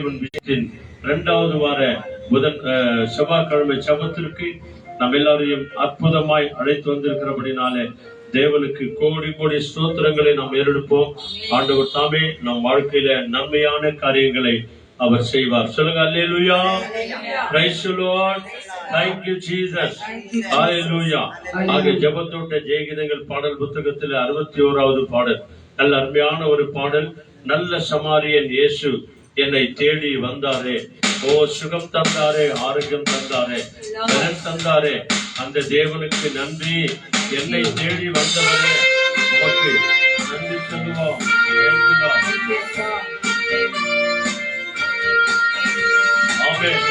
விஷயத்தின் 2வது வார செவ்வாய்க்கிழமை சபத்திற்கு நம் எல்லாரையும் அற்புதமாய் அழைத்து வந்திருக்கிறபடினாலே தேவனுக்கு கோடி கோடி ஸ்தோத்திரங்களை நாம் ஏறெடுப்போம். ஆண்டவர் தாமே நம் வாழ்க்கையில நன்மையான காரியங்களை அவர் செய்வார். சொல்லுங்க hallelujah. Praise the lord. Thank you Jesus. Hallelujah. ஆக ஜெபத்தோட்ட ஜெயகீதங்கள் பாடல் புத்தகத்தில் 61வது பாடல் நல்ல அருமையான ஒரு பாடல். நல்ல சமாரியன் இயேசு என்னை தேடி வந்தாரே, ஓ சுகம் தந்தாரே, ஆரோக்கியம் தந்தாரே, பலன் தந்தாரே, அந்த தேவனுக்கு நன்றி. என்னை தேடி வந்தவரே உமக்கு நன்றி சொல்லுவோம். ஆமென்.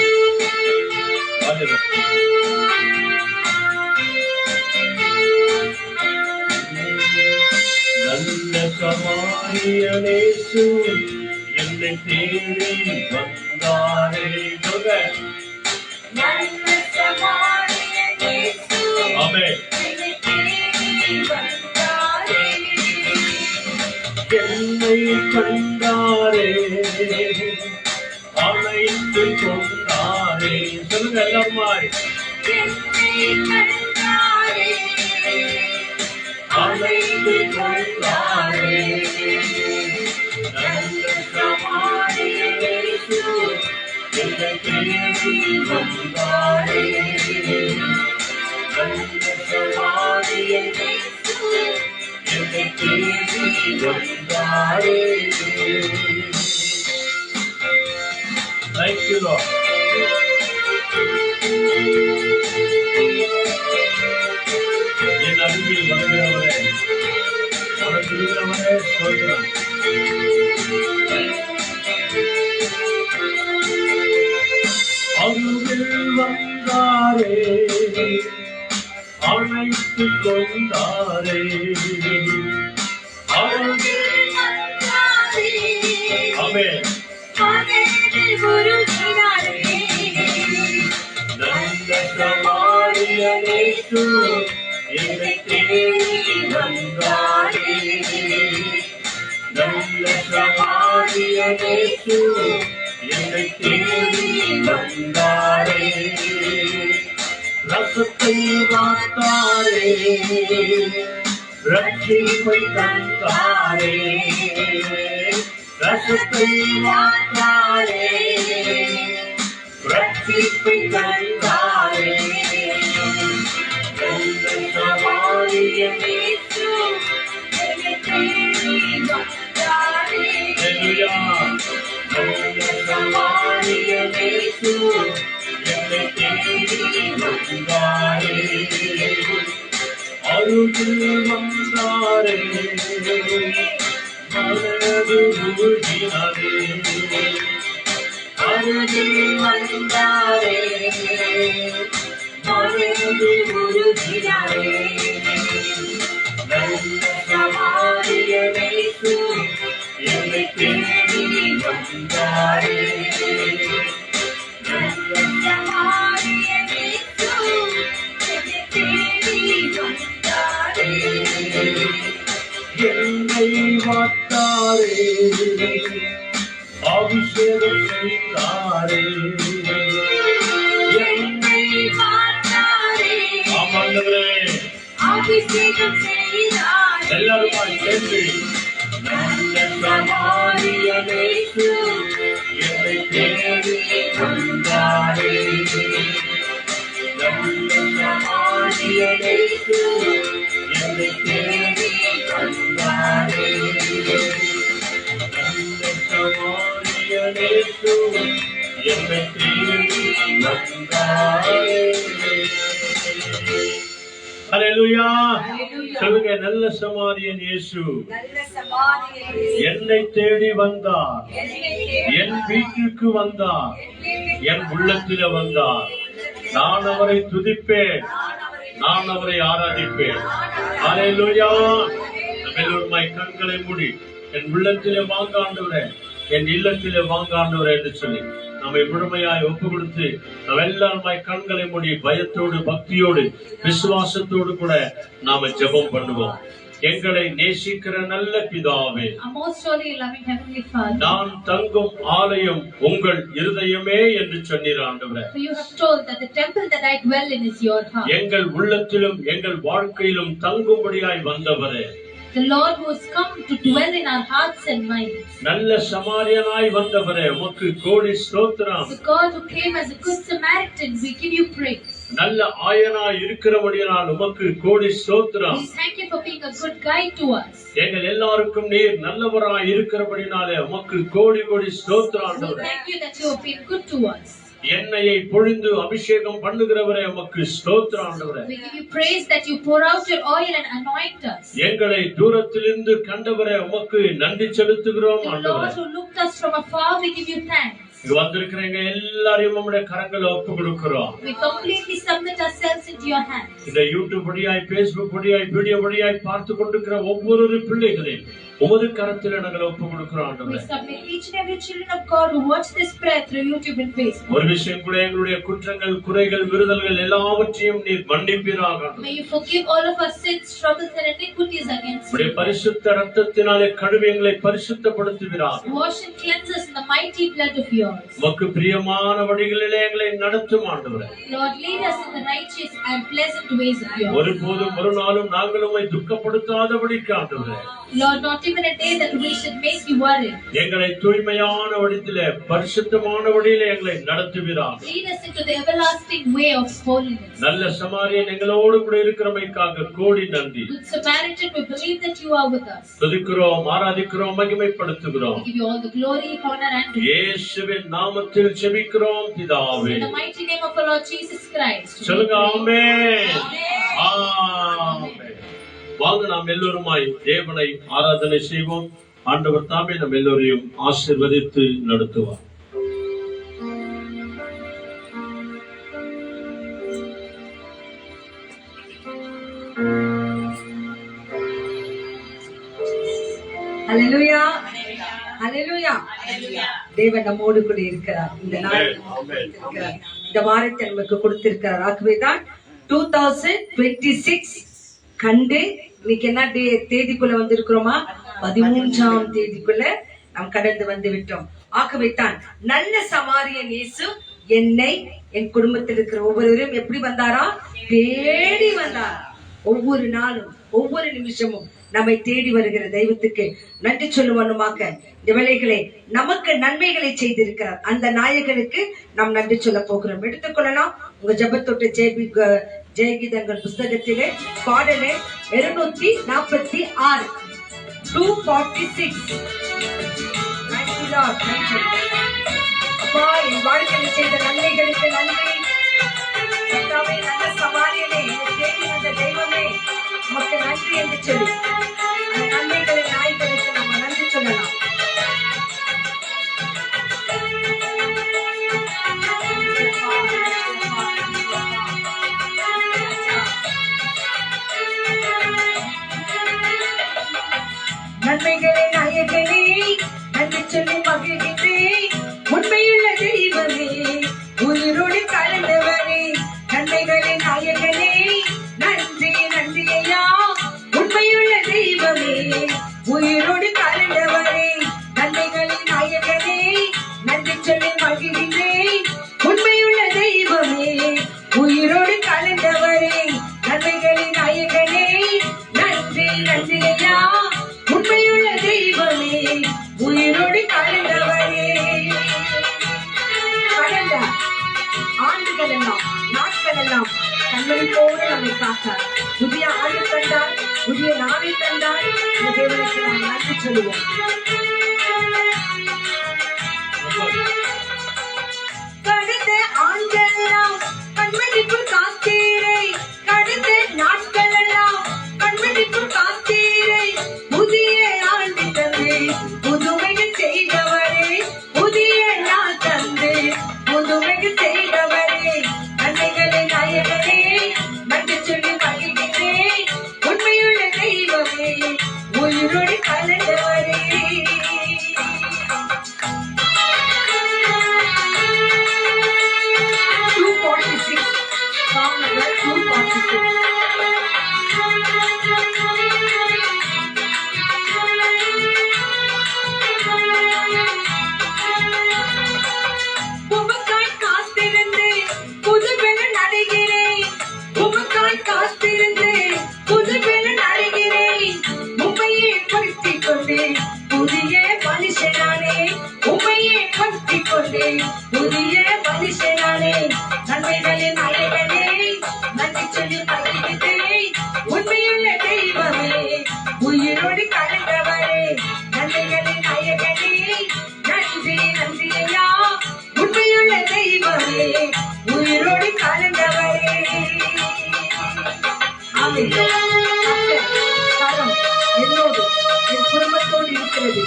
நல்ல சமாரியன் இயேசு என்னை தேடி வந்தாரே. நல்ல சமாரியன் இயேசு ஆமென். என்னை தேடி வந்தாரே, என்னை கண்டாரே, அழைத்து கொண்டாரே. சொல்லுங்க எல்லாருமாய். என்னை கண்டாரே, அழைத்து கொண்டாரே. நல்ல சமாரியன் இயேசு என்னை தேடி வந்தாரே. நல்ல சமாரியன் இயேசு என்னை தேடி வந்தாரே. Thank you Lord. என் அருகில் வருகிறவரே, வருகிறவரே சொல்கிறார். அருகில் வந்தாரே, அழைத்து கொண்டாரே. அருகில் வந்தாரே, ஆமென். நல்ல சமாரியன் இயேசு என்னை தேடி வந்தாரே. நல்ல சமாரியன் இயேசு என்னை தேடி வந்தாரே. ரசத்தை வார்த்தாரே, ரட்சிப்பை தந்தாரே. ரசத்தை வார்த்தாரே, ரட்சிப்பை தந்தாரே. நல்ல சமாரியன் இயேசு என்னை தேடி வந்தாரே. நல்ல சமாரியன் இயேசு என்னை தேடி வந்தாரே. அருகில் வந்தாரே, மனது உருகினதே. அருகில் வந்தாரே, மனது உருகினதே. நல்ல சமாரியன் இயேசு என்னை தேடி வந்தாரே. நல்ல சமாரியன் இயேசு என்னை தேடி வந்தாரே. என்னை வார்த்தாரே, அபிஷேகம் செய்தாரே. என்னை வார்த்தாரே, ஆமாண்டவரே, அபிஷேகம் செய்தாரே. எல்லாரும் சேர்ந்து நல்ல சமாரியன் இயேசு என்னை தேடி வந்தாரே. நல்ல சமாரியன் இயேசு என்னை தேடி வந்தாரே. நல்ல சமாரியன் இயேசு என்னை தேடி வந்தாரே. ஹல்லேலூயா. சொல்லுங்க, நல்ல சமாரியன் இயேசு என்னை தேடி வந்தார், என் வீட்டிற்கு வந்தார், என் உள்ளத்தில வந்தார். நான் அவரை துதிப்பேன், நான் அவரை ஆராதிப்பேன். ஹல்லேலூயா. எல்லோருமாய் கண்களை மூடி என் உள்ளத்திலே வாங்க ஆண்டவரே, என் இல்லத்திலே வாங்க ஆண்டவரே என்று சொல்லி நம்மை முழுமையாய் ஒப்பு கொடுத்து நம்ம எல்லாருமாய் கண்களை மூடி பயத்தோடு பக்தியோடு விசுவாசத்தோடு கூட நாம ஜெபம் பண்ணுவோம். எங்களை நேசிக்கிற நல்ல பிதாவே, Our most holy loving heavenly Father, நான் தங்கும் ஆலயம் உங்கள் இருதயமே என்று சொன்னீர் ஆண்டவரே. for you have told that the temple that I dwell in is your heart. எங்கள் உள்ளத்திலும் எங்கள் வாழ்க்கையிலும் தங்கும்படியாய் வந்தவரே, The Lord who has come to dwell in our hearts and minds. நல்ல சமாரியனாய் வந்தவரே, உமக்கு கோடி ஸ்தோத்திரம். The God who came as a good Samaritan, we give you praise. நல்ல ஆயனாய் இருக்கிறபடியால் உமக்கு கோடி ஸ்தோத்திரம். We thank you for being a good guide to us. எங்கள் எல்லாருக்கும் நீர் நல்லவராய் இருக்கிறபடினாலே உமக்கு கோடி கோடி ஸ்தோத்திரம் We ஆண்டவரே. thank you that you have been good to us. எண்ணெயை பொழிந்து அபிஷேகம் பண்ணுகிறவரே உமக்கு ஸ்தோத்திரம் ஆண்டவரே. We give you praise that you pour out your oil and anoint us. எங்களை தூரத்திலிருந்து கண்டவரே உமக்கு நன்றி செலுத்துகிறோம் The ஆண்டவரே. Lord who looked us from afar, we give you thanks. இங்க வந்திருக்கிற எங்க எல்லாரையும் நம்முடைய கரங்களை ஒப்பு கொடுக்கிறோம். We completely submit ourselves into your hands. இந்த யூடியூப் வழியாய், பேஸ்புக் வழியாய், வீடியோ வழியாய் பார்த்து கொண்டிருக்கிற ஒவ்வொரு பிள்ளைகளையும் உமது கரத்தில் நாங்கள் ஒப்பு கொடுக்கிறோம் We ஆண்டவரே. submit each and every children of God who watch this prayer through YouTube and Facebook. ஒரு விஷயம் கூட, எங்களுடைய குற்றங்கள், குறைகள், விருதல்கள் எல்லாவற்றையும் நீர் மன்னிப்பீராக. May you forgive all of our sins, troubles and iniquities against உம்முடைய you. பரிசுத்த ரத்தத்தினாலே கழுவி எங்களை பரிசுத்தப்படுத்துவீராக. Wash and cleanse us in the mighty blood of yours. உமக்கு பிரியமான வழிகளிலே எங்களை நடத்தும் ஆண்டவரே. Lord, lead us in the righteous and pleasant ways of yours. ஒருபோதும் ஒரு நாளும் நாங்கள் உம்மை துக்கப்படுத்தாதபடிக்கு ஆண்டவரே. Lord, not even a day that we should make you worry. எங்களை தூய்மையான வழியிலே, பரிசுத்தமான வழியிலே எங்களை நடத்துவீராக. Lead us into the everlasting way of holiness. நல்ல சமாரியன் எங்களோடு கூட இருக்கிறமைக்காக கோடி நன்றி. Good Samaritan, we believe that you are with us. துதிக்கிறோம், ஆராதிக்கிறோம், மகிமைப்படுத்துகிறோம். We give you all the glory, honor and praise. இயேசுவின் நாமத்தில் ஜெபிக்கிறோம் பிதாவே. In the mighty name of our Lord Jesus Christ. சொல்லுங்க ஆமென். Amen. ஆமென். வாங்க நாம் எல்லோருமாய் தேவனை ஆராதனை செய்வோம். ஆண்டவர் தாமே நம் எல்லோரையும் ஆசீர்வதித்து நடத்துவார். ஹல்லேலூயா, ஹல்லேலூயா. தேவன் நம்மோடு கூட இருக்கிறார். இந்த நாள் இருக்கிறார். இந்த வாரத்தை நமக்கு கொடுத்திருக்கிறார். ஆகவேதான் 2026 கண்டு இன்னைக்கு என்ன தேதிக்குள்ள வந்திருக்கிறோமா? 13ஆம் தேதிக்குள்ள நாம் கடந்து வந்து விட்டோம். ஆகவேதான் நல்ல சமாரியன் இயேசு என்னை, என் குடும்பத்தில் இருக்கிற ஒவ்வொருவரும் எப்படி வந்தாரா? தேடி வந்தார். ஒவ்வொரு நாளும், ஒவ்வொரு நிமிஷமும் நம்மை தேடி வருகிற தெய்வத்துக்கு நன்றி சொல்லுவனுமாக இந்த வேளைகளை நமக்கு நன்மைகளை செய்திருக்கிறார். அந்த நாயகனுக்கு நாம் நன்றி சொல்ல போகிறோம். எடுத்துக்கொள்ளலாம் உங்க ஜெபத்தொட்டு ஜெயகீதங்கள் புஸ்தகத்திலே பாடலே 246 246. அப்பா, என் வாழ்க்கையில் செய்த நன்மைகளுக்கு நன்றி. கர்த்தாவே, நல்ல சமாரியனே, என்னை தேடி வந்த தெய்வமே, உமக்கு நன்றி என்று சொல்லி அந்த நன்மைகளின் நாய்களுக்கு நம்ம நன்றி சொல்லலாம். நன்மைகளை நாயகனே, நன்றி சொல்லி மகிழ்கின்றேன். உண்மையுள்ள தெய்வமே, உயிரோடு கலந்தவரே, நன்மைகளின் நாயகனே, நன்றி நன்றி ஐயா. உண்மையுள்ள தெய்வமே, உயிரோடு கலந்தவரே, நன்மைகளின் நாயகனே, நன்றி சொல்லி மகிழ்கின்றேன். உண்மையுள்ள தெய்வமே, உயிரோடு கலந்தவரே, நன்மைகளின் நாயகனே, நன்றி நன்றி ஐயா. உண்மையுள்ள தெய்வமே, உயிரோடு கலந்தவரே. கடந்த ஆண்டுகள் எல்லாம், நாட்கள் எல்லாம் கண்மணி போல நம்மை காத்தார். புதிய ஆண்டு தந்தார், புதிய நாளை தந்தார். இந்த தேவனுக்கு நாம் நன்றி சொல்லுவோம். கடந்த ஆண்டெல்லாம் கண்மணிக்குள் காத்தீரை, கடந்த நாட்கள் எல்லாம் கண்மணிக்குள் காத்தீரை. புதிய ஆண்டு தந்து புதுமைகள் செய்தவரே, புதிய நாள் தந்து புதுமைகள் செய்தவரே, நன்மைகளை நாயகனே, நன்றி சொல்லி மகிழ்கின்றேன். உண்மையுள்ள தெய்வமே, உயிரோடு கலந்தவரே. நானே புதிய மனுஷனானே நன்மைகளின் நாயகனே நன்றி சொல்லி மகிழ்கிறேன் உண்மையுள்ள தெய்வமே உயிரோடு கலந்தவரே நன்மைகளின் நாயகனே நன்றி நன்றி ஐயா உண்மையுள்ள தெய்வமே உயிரோடு கலந்தவரே ஆமென். கரம் என்னோடு என் குடும்பத்தோடு இருக்கிறது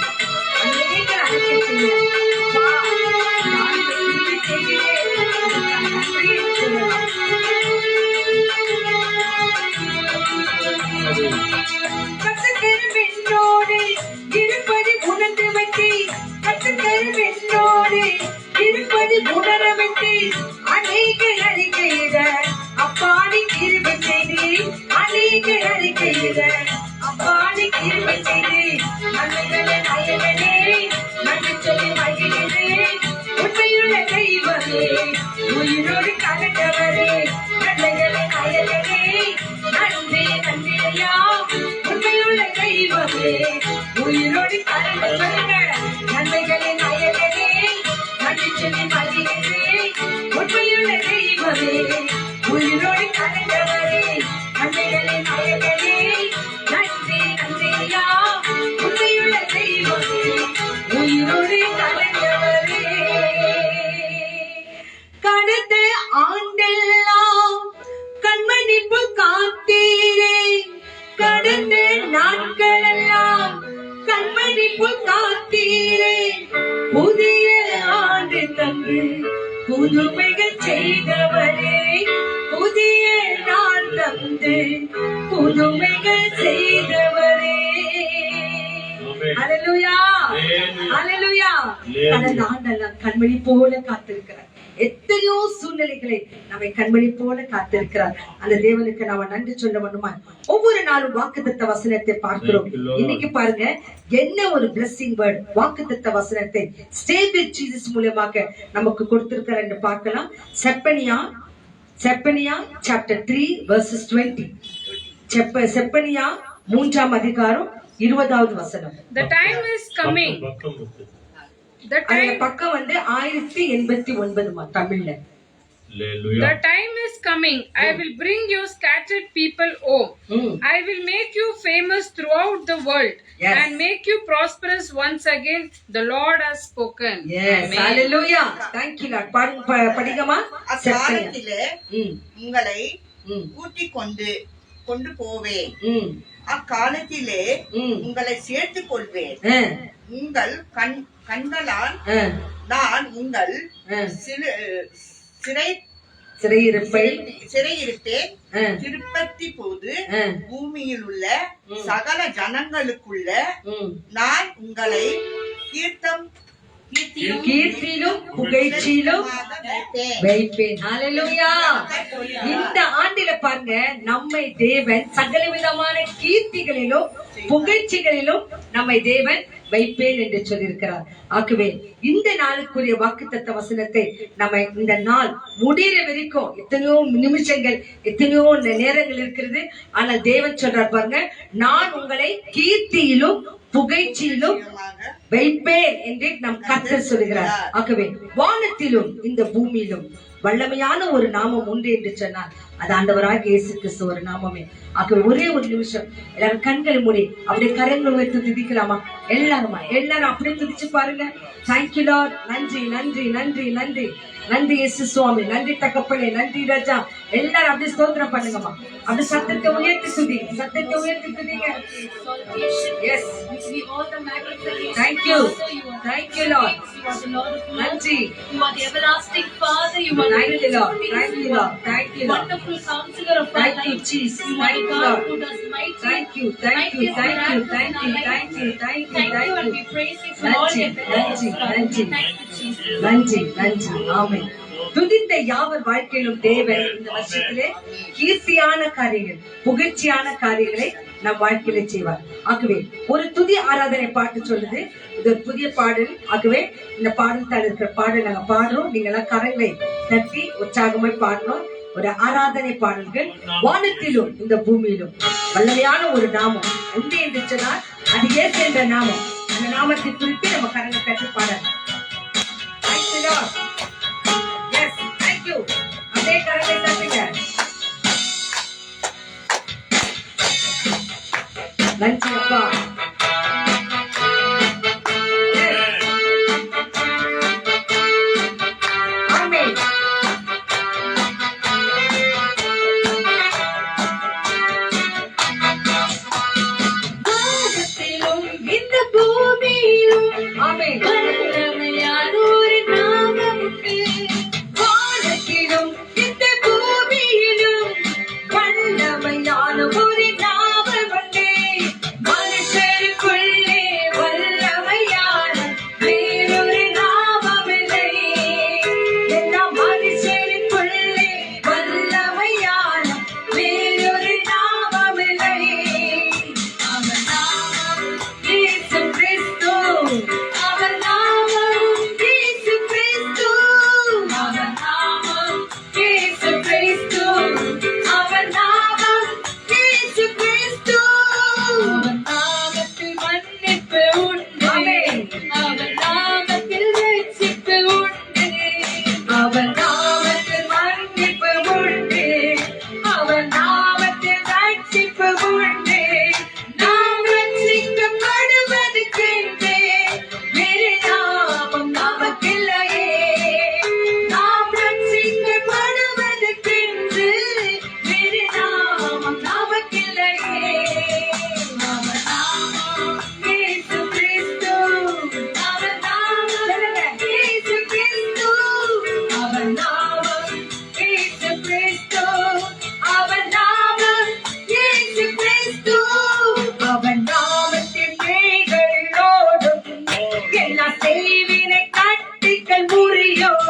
அநேகர் அழைக்க செய்ய வா, நான் இதை உறுதி செய்கிறேன். அதற்கு நான் நன்றி என்று சொல்லலாம். கர்த்தர் என்னோடு இருப்பது உணர்ந்து வைத்து கர்த்தர் என்னோடு இருப்பது உணர வைத்து அநேக அறிக்கையிட அப்பாடி கிருபை செய்து அநேக அறிக்கையிட அப்பாடி கிருபை செய்து நன்மைகளை நாயகனே நன்றி சொல்லி மகிழ்கிறேன் உண்மையுள்ள தெய்வமே உயிரோடு கலந்தவரே நன்மைகளை நாயகனே நன்றி நன்றி ஐயா உண்மையுள்ள தெய்வமே உயிரோடு கலந்தவரே நன்மைகளை நாயகனே நன்றி சொல்லி மகிழ்கிறேன் உண்மையுள்ள தெய்வமே உயிரோடு கலந்தவரே நன்மைகளை நாயகனே நன்றி நன்றி ஐயா உண்மையுள்ள தெய்வமே உயிரோடு கலந்தவரே கடந்த ஆண்டெல்லாம் கண்மணிப்பு காத்தீரே கடந்த நாட்களெல்லாம் கண்மணிப்பு காத்தீரே புதிய ஆண்டு தந்து புதுமைகள் செய்தவரே புதிய நாள் தந்து புதுமைகள் செய்தவரே அல்லேலூயா அல்லேலூயா கடந்த ஆண்டெல்லாம் கண்மணி போல காத்திருக்கிறார் எத்தனையோ சூழ்நிலைகளை நம்மை கண்மணி போல காத்திருக்கிறார் அந்த தேவனுக்கு நாம நன்றி சொல்ல வேண்டுமா ஒவ்வொரு நாளும் வாக்குத்தத்த வசனத்தை பார்க்கிறோம் இன்னைக்கு பாருங்க என்ன ஒரு blessing word வாக்குத்தத்த வசனத்தை ஸ்டே வித் ஜீசஸ் மூலமாக நமக்கு கொடுத்திருக்கிறார் என்று பார்க்கலாம் செப்பனியா சாப்டர் 3 verses 20 செப்பனியா 3ஆம் அதிகாரம் 20வது வசனம் The time is coming. The அந்த time, பக்கம் வந்து 1089 தமிழ்ல the time is coming. I will bring you scattered people home. ம். I will make you famous throughout the world Yes. and make you prosperous once again. The Lord has spoken. Yes, Amen. hallelujah. Thank you Lord. படிங்கமா அக்காலத்திலே ம் உங்களை ம் கூட்டிக் கொண்டு போவேன். ம் அக்காலத்திலே ம் உங்களை சேர்த்துக் கொள்வேன். ஆ உங்கள் கண்களால் ஆ நான் உங்கள் ஆ சிறையிருப்பேன். ஆ திருப்பத்தி போது ஆ பூமியில் உள்ள சகல ஜனங்களுக்குள்ள ம் நான் உங்களை கீர்த்தியிலும் புகழ்ச்சியிலும் வைப்பேன். வைப்பேன். ஹalleluya. இந்த ஆண்டில பாருங்க நம்மை தேவன் சகல விதமான கீர்த்திகளிலும் புகழ்ச்சிகளிலும் நம்மை தேவன் வைப்பேன் என்று சொல்லியிருக்கிறார். ஆகவே இந்த நாளுக்குரிய வாக்குத்தத்த வசனத்தை நம்ம இந்த நாள் முடிகிற வரைக்கும் எத்தனையோ நிமிஷங்கள் எத்தனையோ நேரங்கள் இருக்கிறது. ஆனால் தேவன் சொல்றார் பாருங்க, நான் உங்களை கீர்த்தியிலும் புகழ்ச்சியிலும் வைப்பேன் என்று நம் கர்த்தர் சொல்கிறார். ஆகவே வானத்திலும் இந்த பூமியிலும் வல்லமையான ஒரு நாமம் உண்டு என்று சொன்னார். அது ஆண்டவராகிய இயேசு கிறிஸ்து ஒரு நாமமே. ஆகவே ஒரே ஒரு நிமிஷம் எல்லாரும் கண்களை மூடி அப்படியே கரங்களை உயர்த்தி துதிக்கலாமா? எல்லாரும் அப்படியே துதிச்சு பாருங்க. Thank you Lord. நன்றி நன்றி நன்றி நன்றி நன்றி இயேசு சுவாமி, நன்றி தகப்பனே, நன்றி ராஜா. எல்லாரும் அப்படியே ஸ்தோத்திரம் பண்ணுங்கம்மா. அப்படி சத்தத்தை உயர்த்தி துதிங்க, சத்தத்தை உயர்த்தி துதிங்க. Yes. Thank you. Thank you Lord. நன்றி. You are the everlasting Father. You are Thank you Lord. Thank you Lord. Thank you Lord. wonderful counselor of our Thank you life. Jesus. You are Thank the you God Lord. who does mighty. Thank you. Thank you. Thank you. Thank you. Thank you. Thank you. Thank you, and we praise you for all your benefits. நன்றி. Thank you, Jesus. நன்றி நன்றி. ஆமென். துதித்த யாவர் வாழ்க்கையிலும் தேவன் இந்த வருஷத்திலே கீர்த்தியான காரியங்கள், புகழ்ச்சியான காரியங்களை நம் வாழ்க்கையில செய்வார். ஆகவே ஒரு துதி ஆராதனை பாட்டு சொல்லுது. இது ஒரு புதிய பாடல். ஆகவே இந்த பாடல் தான் இருக்கிற பாடல் நாங்க பாடுறோம். நீங்க எல்லாம் கரங்களை தட்டி உற்சாகமாய் பாடணும். ஒரு ஆராதனை பாடல்கள். வானத்திலும் இந்த பூமியிலும் வல்லமையான ஒரு நாமம் உண்டு என்று சொன்னால் அது இயேசு என்ற நாமம். அந்த நாமத்தை குறித்து நம்ம கரங்களை தட்டி பாடலாம். செய்யும்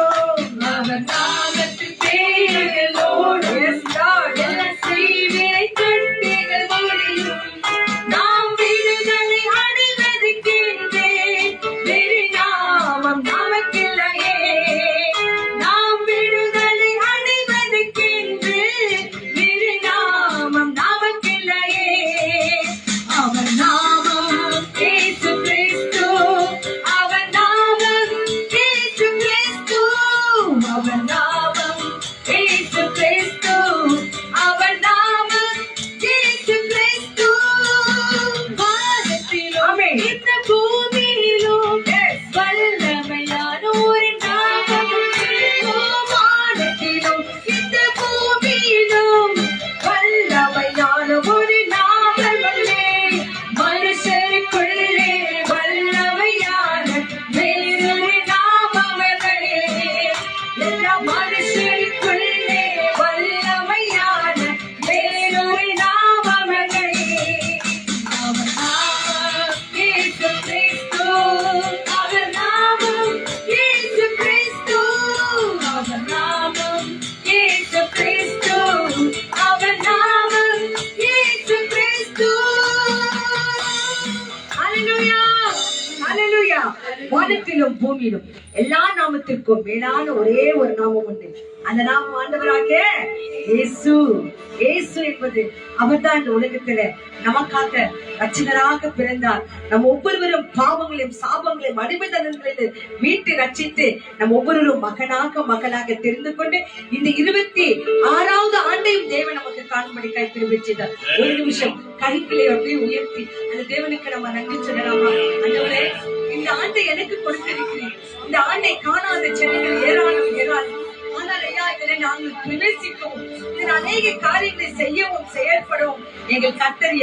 அவர் நாமத்தில் பேர்களோடு எல்லா செய்தியை கட்டிகள் முடியும் நாம் விடுதலை அடைவதற்கென்றே வேறு நாமம் நமக்கில்லையே நாம் விடுதலை அடைவதற்கென்று வேறு நாமம் நமக்கில்லையே அவர் நாமம் இயேசு கிறிஸ்து அவர் நாமம் இயேசு கிறிஸ்து அவர் நாமம் இயேசு கிறிஸ்து அவர் நாமம் இயேசு கிறிஸ்து வானத்திலும் இந்த பூமியிலும் வல்லமையான ஒரு நாமம் வானத்திலும் இந்த பூமியிலும் வல்லமையான ஒரு நாமமே மனுஷருக்குள்ளே வல்லமையான வேறொரு நாமமே எல்லா மனுஷருக்குள்ளே வல்லமையான வேறொரு நாமமே அவர் நாமம் இயேசு கிறிஸ்து அவர் நாமம் இயேசு கிறிஸ்து அவர் நாமம் இயேசு கிறிஸ்து அவர் நாமம் இயேசு கிறிஸ்து ஹalleluya ஹalleluya வானத்திலும் பூமியிலும் எல்லா நாமத்திற்கும் மேலான ஒரே ஒரு நாமம் உண்டு அந்த நாமம் ஆண்டவராகிய இயேசு இயேசு என்பது அவர்தான் இந்த உலகத்துல நமக்காக ரட்சகராக பிறந்தார் நம் ஒவ்வொருவரும் பாவங்களையும் சாபங்களையும் அடிமைத்தனங்களில் மீட்டு ரட்சித்து நம் ஒவ்வொருவரும் மகளாக தெரிந்து கொண்டு இந்த 26வது ஆண்டையும் தேவன் நமக்கு காணும்படி கைப்பிடி வச்சிட்டார் ஒரு நிமிஷம் கைப்பிள்ளை அப்படியே உயர்த்தி அந்த தேவனுக்கு நம்ம நன்றி சொல்லலாமா ஆண்டவரே இந்த ஆண்டை எனக்கு கொடுத்திருக்கிறேன் இந்த ஆண்டை காணாத ஜனங்கள் ஏராளம் ஆனால் ஐயா இதில் நாங்கள் பிரவேசிக்கவும் இதில் அநேக காரியங்களை செய்யவும் செயல்படவும் எங்கள் கர்த்தர்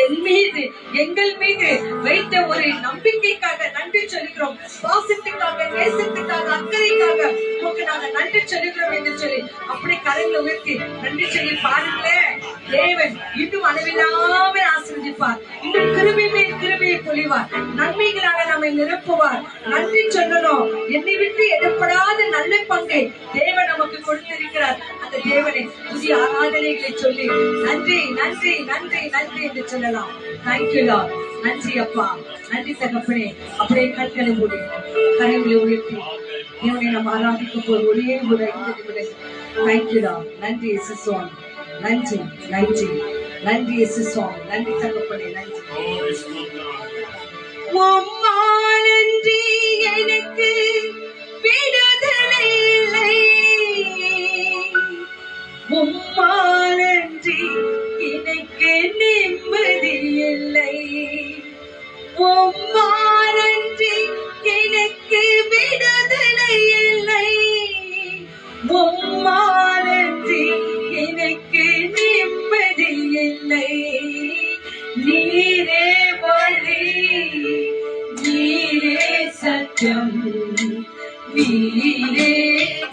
எங்கள் மீது வைத்த ஒரு நம்பிக்கைக்காக நன்றி சொல்லுகிறோம் பாசத்துக்காக நேசத்துக்காக அக்கறைக்காக உங்க நாங்க நன்றி சொல்லுகிறோம் என்று சொல்லி அப்படி கரங்களை உயர்த்தி நன்றி சொல்லி பாருங்களேன் தேவன் இன்னும் அளவில்லாமல் ஆசீர்வதிப்பார் இன்னும் கிருபையை பொழிவார் நன்மைகளாக நம்மை நிரப்புவார் நன்றி சொல்லணும் என்னை விட்டு எடுப்படாத நல்ல பங்கை தேவன் நமக்கு கொடுத்திருக்கிறார் அந்த தேவனை புதிய ஆராதனைகளை சொல்லி நன்றி நன்றி நன்றி நன்றி என்று சொல்லலாம் தேங்க்யூ லார்ட் நன்றி அப்பா நன்றி தகப்பனே அப்படியே கண்களை மூடி கரங்களை உயர்த்தி தேவனை நம்ம ஆராதிக்கும் போது ஒரே ஒரு 5 நிமிடம் தேங்க்யூ லார்ட் நன்றி இயேசு சுவாமி நன்றி நன்றி நன்றி இயேசு சுவாமி நன்றி தகப்பனே நன்றி உம்மா நன்றி எனக்கு விடுதலை இல்லை உம்மா நன்றி எனக்கு நிம்மதி இல்லை உம்மா நன்றி எனக்கு விடுதலை இல்லை உம்மா நன்றி எனக்கு நிம்மதி இல்லை நீரே வழி நீரே சத்தியம் நீரே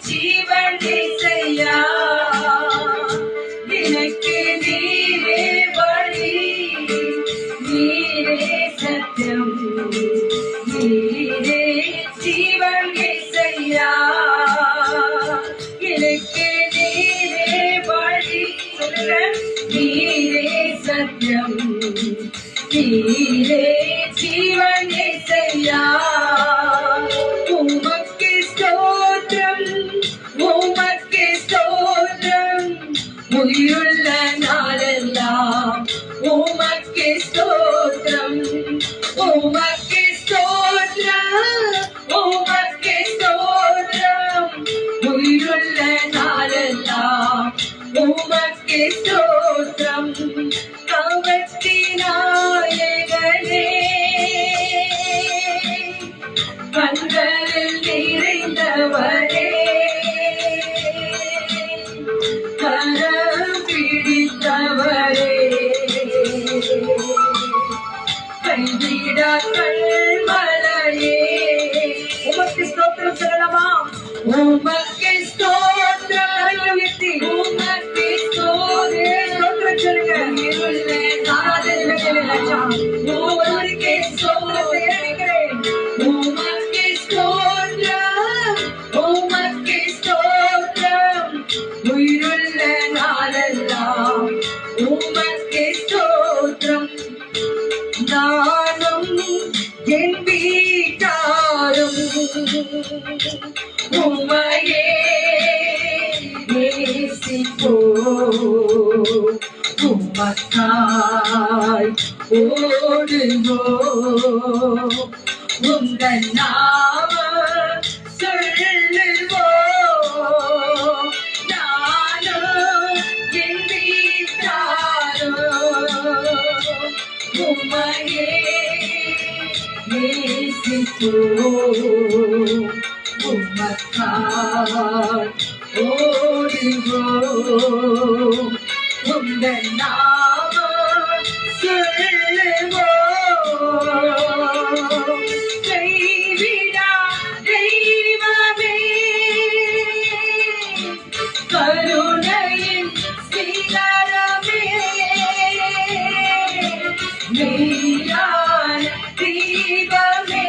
ஜீவன் இசையா எனக்கு நீரே வழி நீரே சத்தியம் நீரே ஜீவன் இசையா எனக்கு நீரே வழி சொல்லுங்க நீரே சத்தியம் நீரே ஜீவன் இசையா உமக்கு ஸ்தோத்திரம் உமக்கு ஸ்தோத்திரம் உயிருள்ள நாளெல்லாம் உமக்கு ஸ்தோத்திரம் உமக்கு ஸ்தோத்திரம் உமக்கு ஸ்தோத்திரம் உயிருள்ள நாளெல்லாம் உமக்கு ஸ்தோத்திரம் கவர்த்தி நாயகனே கண்களில் நிறைந்தவரே கரம் பிடித்தவரே கைவிடா கண்மலையே உமக்கு ஸ்தோத்திரம் சொல்லலாமா உமக்கு ஸ்தோத்திரம் உமக்கு ஸ்தோத்திரம் உமக்காய் ஓடுவோம் உங்கள் நாம சொல்லுவோம் நானும் என் வீட்டாரும் உம்மையே நேசிப்போம் உமக்காய் ஓடுவோம் உங்கள் நாம சொல்லுவோம் கைவிடா தெய்வமே கருணையின் சிகரமே நீரான தீபமே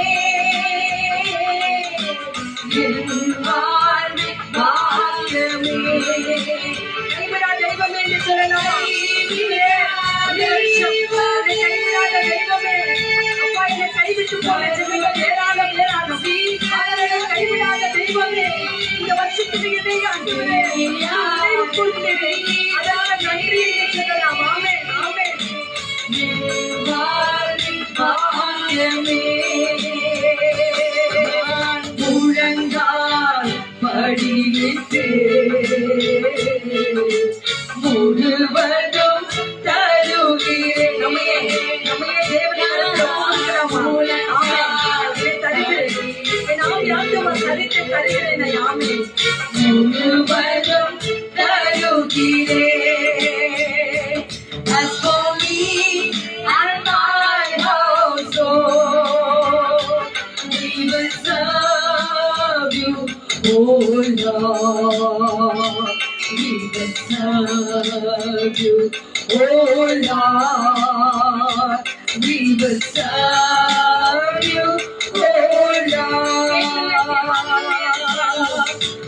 என் வாழ்வின் பாக்கியமே கைவிடா தெய்வமே என்று சொல்லலாம் கைவிட்டு போன ஜெபங்கள் ஏராளம் ஏராளம் கைவிடாத தெய்வமே இந்த வருஷத்துக்கு இதை ஆண்டவரே நினைவு கூர்ந்தீரே அதால நன்றி என்று சொல்லலாம் ஆமென் ஆமென் வாழ்வின் பாக்கியமே முழங்கால் படியிட்டு முழுவதும் தருகிறேன் நம்மையே தேவனாக முழுவதும் தருகிறேன். As for me and my household, we will serve you, oh Lord. We will serve you, oh Lord. We will serve you, oh Lord.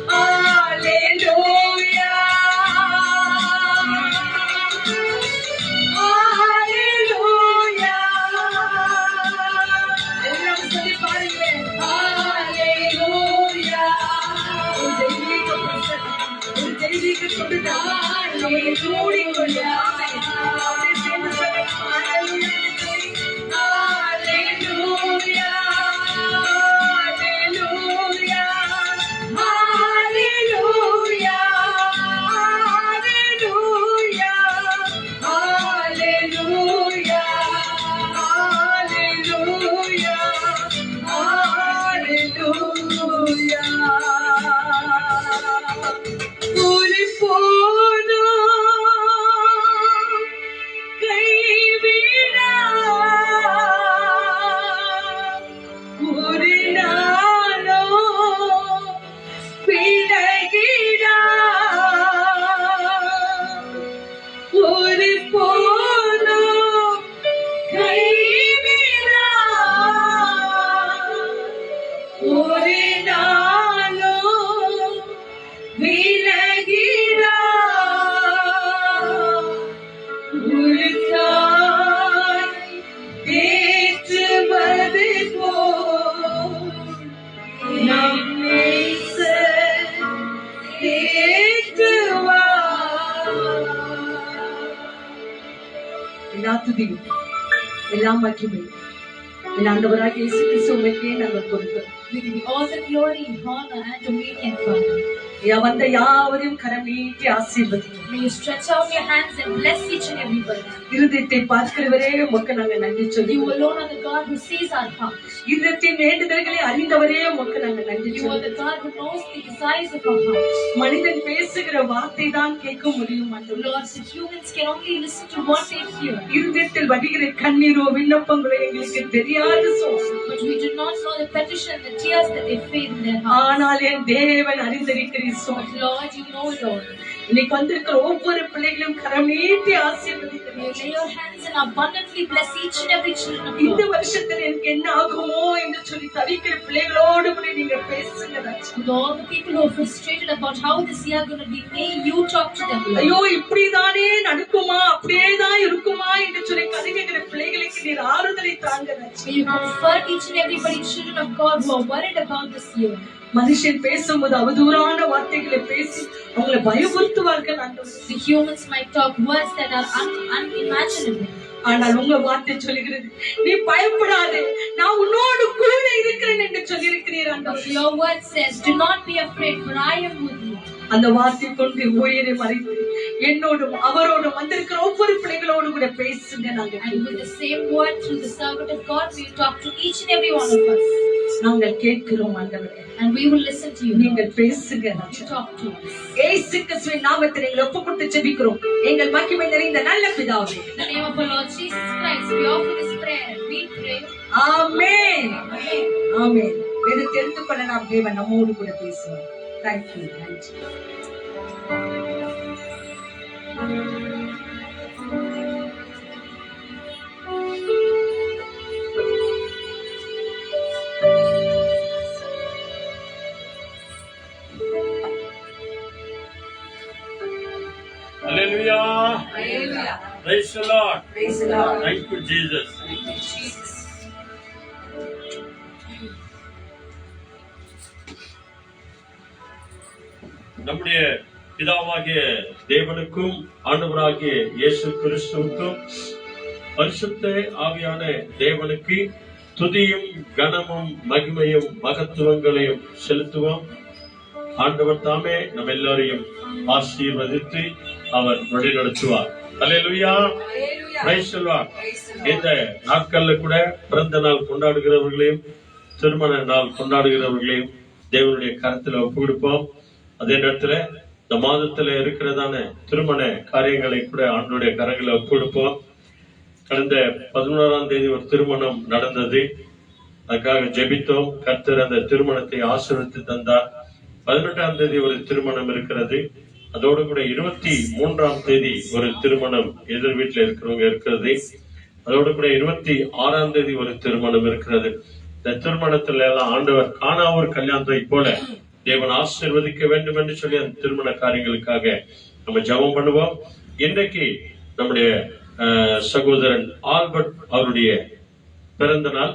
Hallelujah. Hallelujah. எல்லாரும் சொல்லி பாருங்களேன். Hallelujah. ஒரு தெய்வீக கொடுத்தார் நம்மை மூடிக்கொள்ள சேர்ந்து சொல்லுங்க. Hallelujah. Hallelujah. Hallelujah. Hallelujah. Hallelujah. Hallelujah. ஒரு போதும் கைவிடா ஒரு நாளோ பிழகிடா ஒரு போதும் கைவிடா ஒரு நாளோ விலகிடா ஒரு தாய் தேற்றுவது போல் நம் நேசர் தேற்றுவார். எல்லா துதியும் எல்லா மகிமையும் என் ஆண்டவராகிய இயேசு கிறிஸ்துவுக்கே நாங்கள் கொடுக்கிறோம். We give you all the glory, honor, and dominion, Father. வந்த யாவரையும் கரம் நீட்டி ஆசீர்வதிக்கிறோம். May you stretch out your hands and bless each and everybody. இருதயத்தை பார்க்கிறவரே உமக்கு நாங்கள் நன்றி You சொல்லுவோம். alone are the God who sees our hearts. இருதயத்தின் வேண்டுதல்களை அறிந்தவரே உமக்கு நாங்கள் நன்றி You are சொல்லுவோம். the God who knows the desires of our hearts. மனிதன் பேசுகிற வார்த்தை தான் கேட்க முடியும் ஆண்டவரே. Lord, since humans can only listen to what they hear, இருதயத்தில் வடிகிற கண்ணீரோ விண்ணப்பங்களோ எங்களுக்கு தெரியாது சுவாமி. but we do not know the petition and the tears that they feel in their hearts. ஆனால் என் தேவன் அறிந்திருக்கிறீர் சுவாமி. But Lord, you know it all. இன்னைக்கு வந்திருக்கிற ஒவ்வொரு பிள்ளைகளையும் கரம் நீட்டி May you ஆசீர்வதிக்கிறேன். lay your hands and abundantly bless each and every children of இந்த God. வருஷத்துல எனக்கு என்ன ஆகுமோ என்று சொல்லி தவிக்கிற பிள்ளைகளோடு கூட நீங்க பேசுங்க ராஜா. With all the people who are frustrated about how this year going to be, may you talk to them, Lord. ஐயோ இப்படிதானே நடக்குமா அப்படியேதான் இருக்குமா என்று சொல்லி கலங்குகிற பிள்ளைகளுக்கு நீர் ஆறுதலை தாங்க ராஜா. May you comfort each and everybody, children of God, who are worried about this year. மனுஷன் பேசும்போது அவதூறான வார்த்தைகளை பேசி அவங்களை பயமுறுத்துவார்கள் ஆண்டவரே. The humans might talk words that are unimaginable. ஆனால் உங்க வார்த்தை சொல்லுகிறது, நீ பயப்படாதே, நான் உன்னோடு கூட இருக்கிறேன் என்று சொல்லியிருக்கிறீர் ஆண்டவரே. Your word says, do not be afraid, for I am with you. அந்த வார்த்தை கொண்டு ஊழியரை மறைத்து என்னோடும் அவரோடும் வந்திருக்கிற ஒவ்வொரு பிள்ளைகளோடு கூட பேசுங்க. நாங்கள் And with the same word through the servant of God, we talk to each and every one of us. நாங்கள் கேட்கிறோம் ஆண்டவரே. And we will listen to you. நீங்கள் பேசுங்க. You talk to us. இயேசு கிறிஸ்துவின் நாமத்தில் எங்களை ஒப்புக்கொடுத்து ஜெபிக்கிறோம் எங்கள் மகிமை நிறைந்த நல்ல பிதாவே. In the name of our Lord Jesus Christ, we offer this prayer and we pray. Amen. Amen. ஆமென். இதை தெரிந்து கொள்ள நாம் தேவன் நம்மோடு கூட பேசுவார். Thank you. நன்றி. Hallelujah. Hallelujah. Praise the Lord. Praise the Lord. Thank you, Jesus. Jesus. நம்முடைய பிதாவாகிய தேவனுக்கும் ஆண்டவராகிய இயேசு கிறிஸ்துவுக்கும் பரிசுத்த ஆவியான தேவனுக்கு துதியும் கனமும் மகிமையும் மகத்துவங்களையும் செலுத்துவோம். ஆண்டவர் தாமே நம்ம எல்லாரையும் ஆசீர்வதித்து அவர் வழிநடத்துவார். அல்லேலூயா. Praise the lord. இந்த நாட்கள்ல கூட பிறந்த நாள் கொண்டாடுகிறவர்களையும் திருமண நாள் கொண்டாடுகிறவர்களையும் தேவனுடைய கரத்துல ஒப்பு கொடுப்போம். அதே நேரத்துல இந்த மாதத்துல இருக்கிறதான திருமண காரியங்களை கூட ஆண்டவருடைய கரங்களை ஒப்பு கொடுப்போம். கடந்த 11ஆம் தேதி ஒரு திருமணம் நடந்தது. அதுக்காக ஜெபித்தோம். கர்த்தர் அந்த திருமணத்தை ஆசீர்வதித்து தந்தார். 18ஆம் தேதி ஒரு திருமணம் இருக்கிறது. அதோடு கூட 23ஆம் தேதி ஒரு திருமணம் எதிர் வீட்டுல இருக்கிறவங்க இருக்கிறது. அதோடு கூட 26ஆம் தேதி ஒரு திருமணம் இருக்கிறது. இந்த திருமணத்துல எல்லாம் ஆண்டவர் காணா ஒரு கல்யாணத்தை போல தேவன் ஆசீர்வதிக்க வேண்டும் என்று சொல்லி அந்த திருமண காரியங்களுக்காக நம்ம ஜெபம் பண்ணுவோம். இன்றைக்கு நம்முடைய சகோதரன் ஆல்பர்ட் அவருடைய பிறந்த நாள்.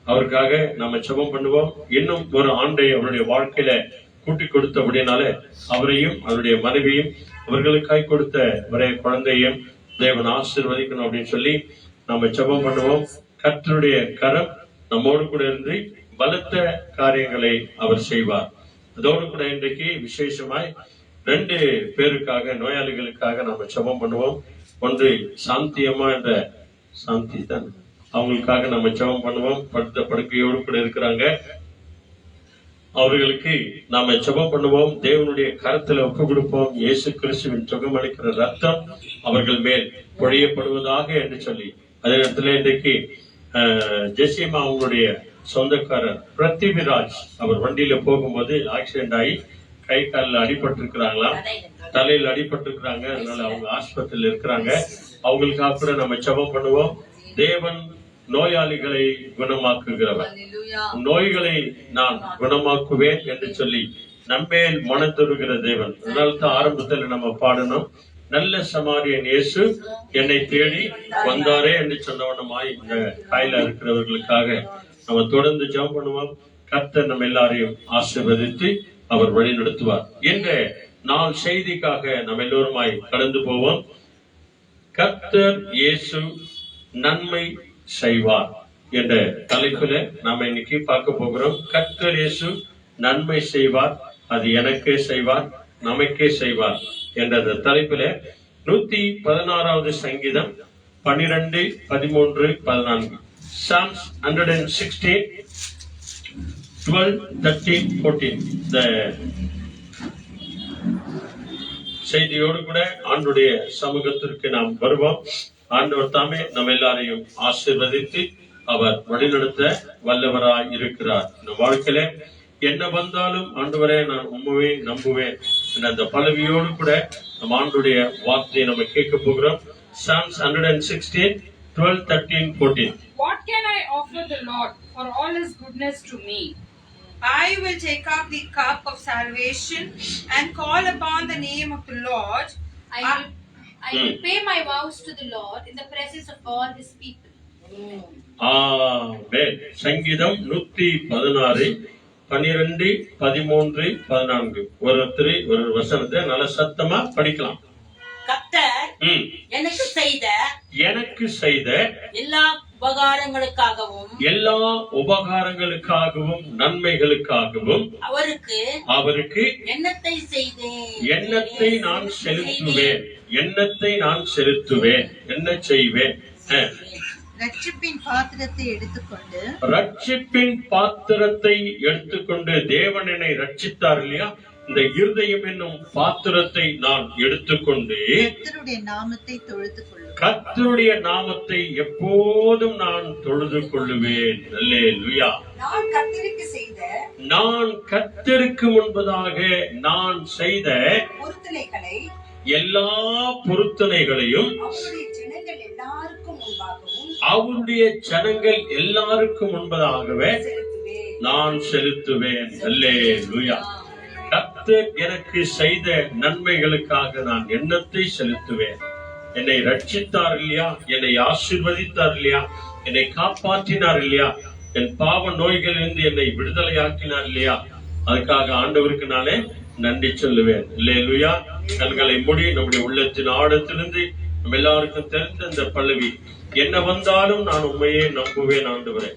அவருக்காக நம்ம ஜெபம் பண்ணுவோம். இன்னும் ஒரு ஆண்டை அவருடைய வாழ்க்கையில கூட்டி கொடுத்தபடினால அவரையும் அவருடைய மனைவியும் அவர்களுக்காய் கொடுத்த ஒரே குழந்தையும் தேவன் ஆசீர்வதிக்கணும் அப்படின்னு சொல்லி நம்ம ஜெபம் பண்ணுவோம். கர்த்தருடைய கரம் நம்மோடு கூட இருந்து பலத்த காரியங்களை அவர் செய்வார். அதோடு கூட இன்றைக்கு விசேஷமாய் 2 பேருக்காக நோயாளிகளுக்காக நம்ம ஜெபம் பண்ணுவோம். ஒன்று சாந்தியம்மா என்ற சாந்தி தான், அவங்களுக்காக நம்ம ஜெபம் பண்ணுவோம். படுத்த படுக்கையோடு கூட இருக்கிறாங்க. அவர்களுக்கு நாம ஜெபம் பண்ணுவோம். தேவனுடைய கரத்துல ஒப்பு கொடுப்போம். இயேசு கிறிஸ்துவின் சுகமளிக்கிற ரத்தம் அவர்கள் மேல் பொழியப்படுவதாக என்று சொல்லி அதே இடத்துல இன்றைக்கு ஜெசிமா அவங்களுடைய சொந்தக்காரர் பிரதிபிராஜ் அவர் வண்டியில போகும்போது ஆக்சிடென்ட் ஆகி கை காலில் அடிபட்டு இருக்கிறாங்களாம், தலையில் அடிபட்டு இருக்கிறாங்க. அதனால அவங்க ஆஸ்பத்திரியில் இருக்கிறாங்க. அவங்களுக்காக கூட நம்ம ஜெபம் பண்ணுவோம். தேவன் நோயாளிகளை குணமாக்குகிறவர். நோய்களை நான் குணமாக்குவேன் என்று சொல்லி நம்மேல் மனதுருகிற தேவன். அதனால்தான் ஆரம்பத்தில் நம்ம பாடணும், நல்ல சமாரியன் இயேசு என்னை தேடி வந்தாரே என்று சொன்னவனமாய் இந்த காயில இருக்கிறவர்களுக்காக நம்ம தொடர்ந்து ஜெபம் பண்ணுவோம். கர்த்தர் நம்ம எல்லாரையும் ஆசீர்வதித்து அவர் வழி நடத்துவார். என்ற நாள் செய்திக்காக நம்ம எல்லோருமாய் கடந்து போவோம். கர்த்தர் இயேசு நன்மை செய்வார் என்ற தலைப்புல நாம இன்னைக்கு பார்க்க போகிறோம். கர்த்தர் இயேசு நன்மை செய்வார், அது எனக்கே செய்வார், நமக்கே செய்வார் என்ற தலைப்பில 116வது சங்கீதம் 12, 13, 14 Psalms 116, 12, 13, 14 இந்த செய்தியோடு கூட ஆண்டுடைய சமூகத்திற்கு நாம் வருவோம். ஆண்டவர் தாமே நம்ம எல்லாரையும் ஆசீர்வதித்து அவர் வழிநடத்த வல்லவராய் இருக்கிறார். இந்த வாழ்க்கையில என்ன வந்தாலும் ஆண்டவரே நான் உண்மையை நம்புவேன் என்ற அந்த பலவியோடு கூட நம்ம ஆண்டுடைய வார்த்தையை நம்ம கேட்க போகிறோம். Psalms 116, 12, 13, 14 What can I offer the Lord for all his goodness to me? I will take up the cup of salvation and call upon the name of the Lord. I will pay my vows to the Lord in the presence of all his people. ஆமென். சங்கீதம் 116, 12, 13, 14 ஒரு வசனத்தை நல்ல சத்தமா படிக்கலாம். கர்த்தர் எனக்கு செய்த எல்லா உபகாரங்களுக்காகவும் நன்மைகளுக்காகவும் அவருக்கு எண்ணத்தை நான் செலுத்துவேன். என்ன செய்வேன்? ரட்சிப்பின் பாத்திரத்தை எடுத்துக்கொண்டு தேவன் என்னை ரட்சித்தார் இல்லையா, இந்த இருதயம் என்னும் பாத்திரத்தை நான் எடுத்துக்கொண்டு கர்த்தருடைய நாமத்தை எப்போதும் நான் தொழுது கொள்ளுவேன். அல்லேலூயா. நான் கர்த்தருக்கு முன்பதாக நான் செய்த எல்லா பொருத்தனைகளையும் அவருடைய ஜனங்கள் எல்லாருக்கும் முன்பதாகவே நான் செலுத்துவேன். அல்லேலூயா. கர்த்தர் எனக்கு செய்த நன்மைகளுக்காக நான் எண்ணத்தை செலுத்துவேன். என்னை ரட்சித்தார் இல்லையா, என்னை ஆசீர்வதித்தார் இல்லையா, என்னை காப்பாற்றினார் இல்லையா, என் பாவ நோய்களிலிருந்து என்னை விடுதலையாக்கினார் இல்லையா, அதுக்காக ஆண்டவருக்கு நானே நன்றி சொல்லுவேன். அல்லேலூயா. கண்களை மூடி நம்முடைய உள்ளத்தின் ஆழத்திலிருந்து நம்ம எல்லாருக்கும் தெரிந்த இந்த பல்லவி, என்ன வந்தாலும் நான் உண்மையே நம்புவேன் ஆண்டவரே,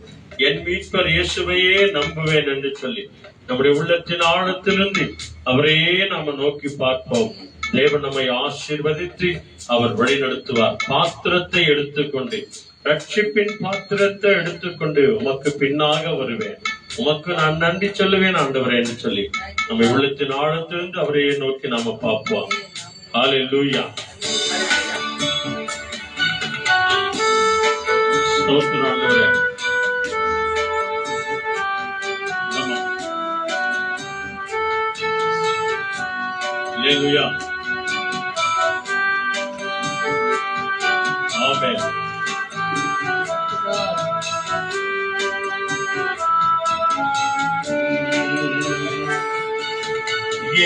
என் மீட்பர் இயேசுவையே நம்புவேன் என்று சொல்லி நம்முடைய உள்ளத்தின் ஆழத்திலிருந்து அவரையே நாம நோக்கி பார்ப்போம். தேவன் நம்மை ஆசீர்வதித்து அவர் வழி நடத்துவார். பாத்திரத்தை எடுத்துக்கொண்டு, ரட்சிப்பின் பாத்திரத்தை எடுத்துக்கொண்டு உமக்கு பின்னாக வருவேன், உமக்கு நான் நன்றி சொல்லுவேன் ஆண்டவரே என்று சொல்லி நம்ம உள்ளத்தின் ஆழத்திலிருந்து அவரையே நோக்கி நாம பார்ப்போம். ஹல்லேலூயா. ஸ்தோத்திரம் ஆண்டவரே. Hallelujah. Amen.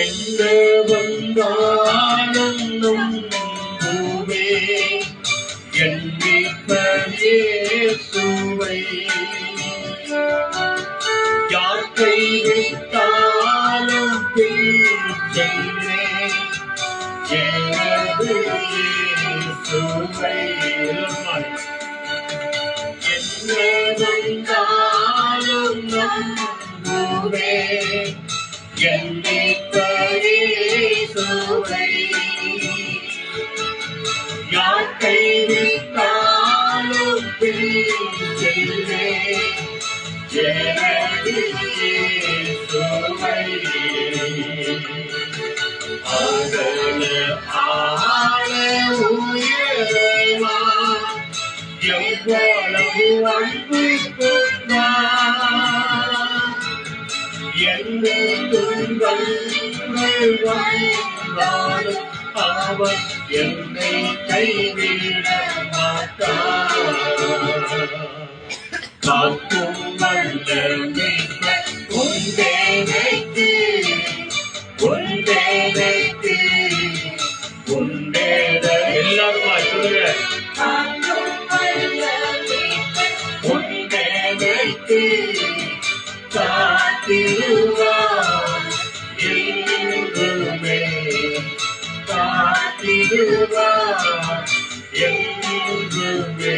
என்ன வந்தாலும் நம்புவே என் மீட்பர் இயேசுவை, யார் கைவிட்டாலும் எனது இயேசுவை, என்ன வந்தாலும் நம்புவே என் மீட்பர் இயேசுவை, யார் கைவிட்டாலும் செல்வேன் எனது இயேசுவை. அகல ஆழ உயரமா எவ்வளவு அன்பு கொண்டார், எந்த துன்பங்கள் வந்தாலும் அவர் என்னை கைவிட மாட்டார். காக்கும் வல்ல மீட்பர் உண்டேனைக்கு எல்லாருமா சொல்லுங்க. உண்டேனைக்கு காத்திடுவார் என்றுமே, காத்திடுவார் என்றுமே,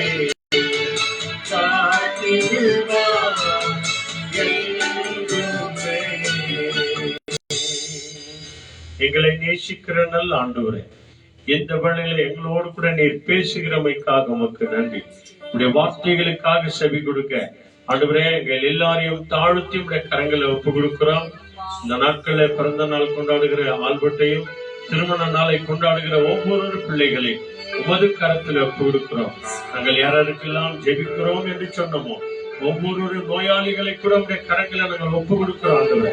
காத்திடுவார் என்றுமே. எங்களை நேசிக்கிற நல்ல ஆண்டவரே, இந்த வேளையில எங்களோடு கூட நீர் பேசுகிறமைக்காக உமக்கு நன்றி. உடைய வார்த்தைகளுக்காக செவி கொடுக்க ஆண்டவரே எங்கள் எல்லாரையும் தாழ்த்தி உடைய கரங்களை ஒப்பு கொடுக்கிறோம். இந்த நாட்கள்ல பிறந்த நாள் கொண்டாடுகிற ஆல்பர்ட்டையும் திருமண நாளை கொண்டாடுகிற ஒவ்வொரு பிள்ளைகளையும் உமது கரத்தில் ஒப்பு கொடுக்கிறோம். நாங்கள் யாருக்கெல்லாம் ஜெபிக்கிறோம் என்று சொன்னோமோ ஒவ்வொரு நோயாளிகளை கூட உடைய கரங்களை நாங்கள் ஒப்பு கொடுக்கிறோம். ஆண்டவரே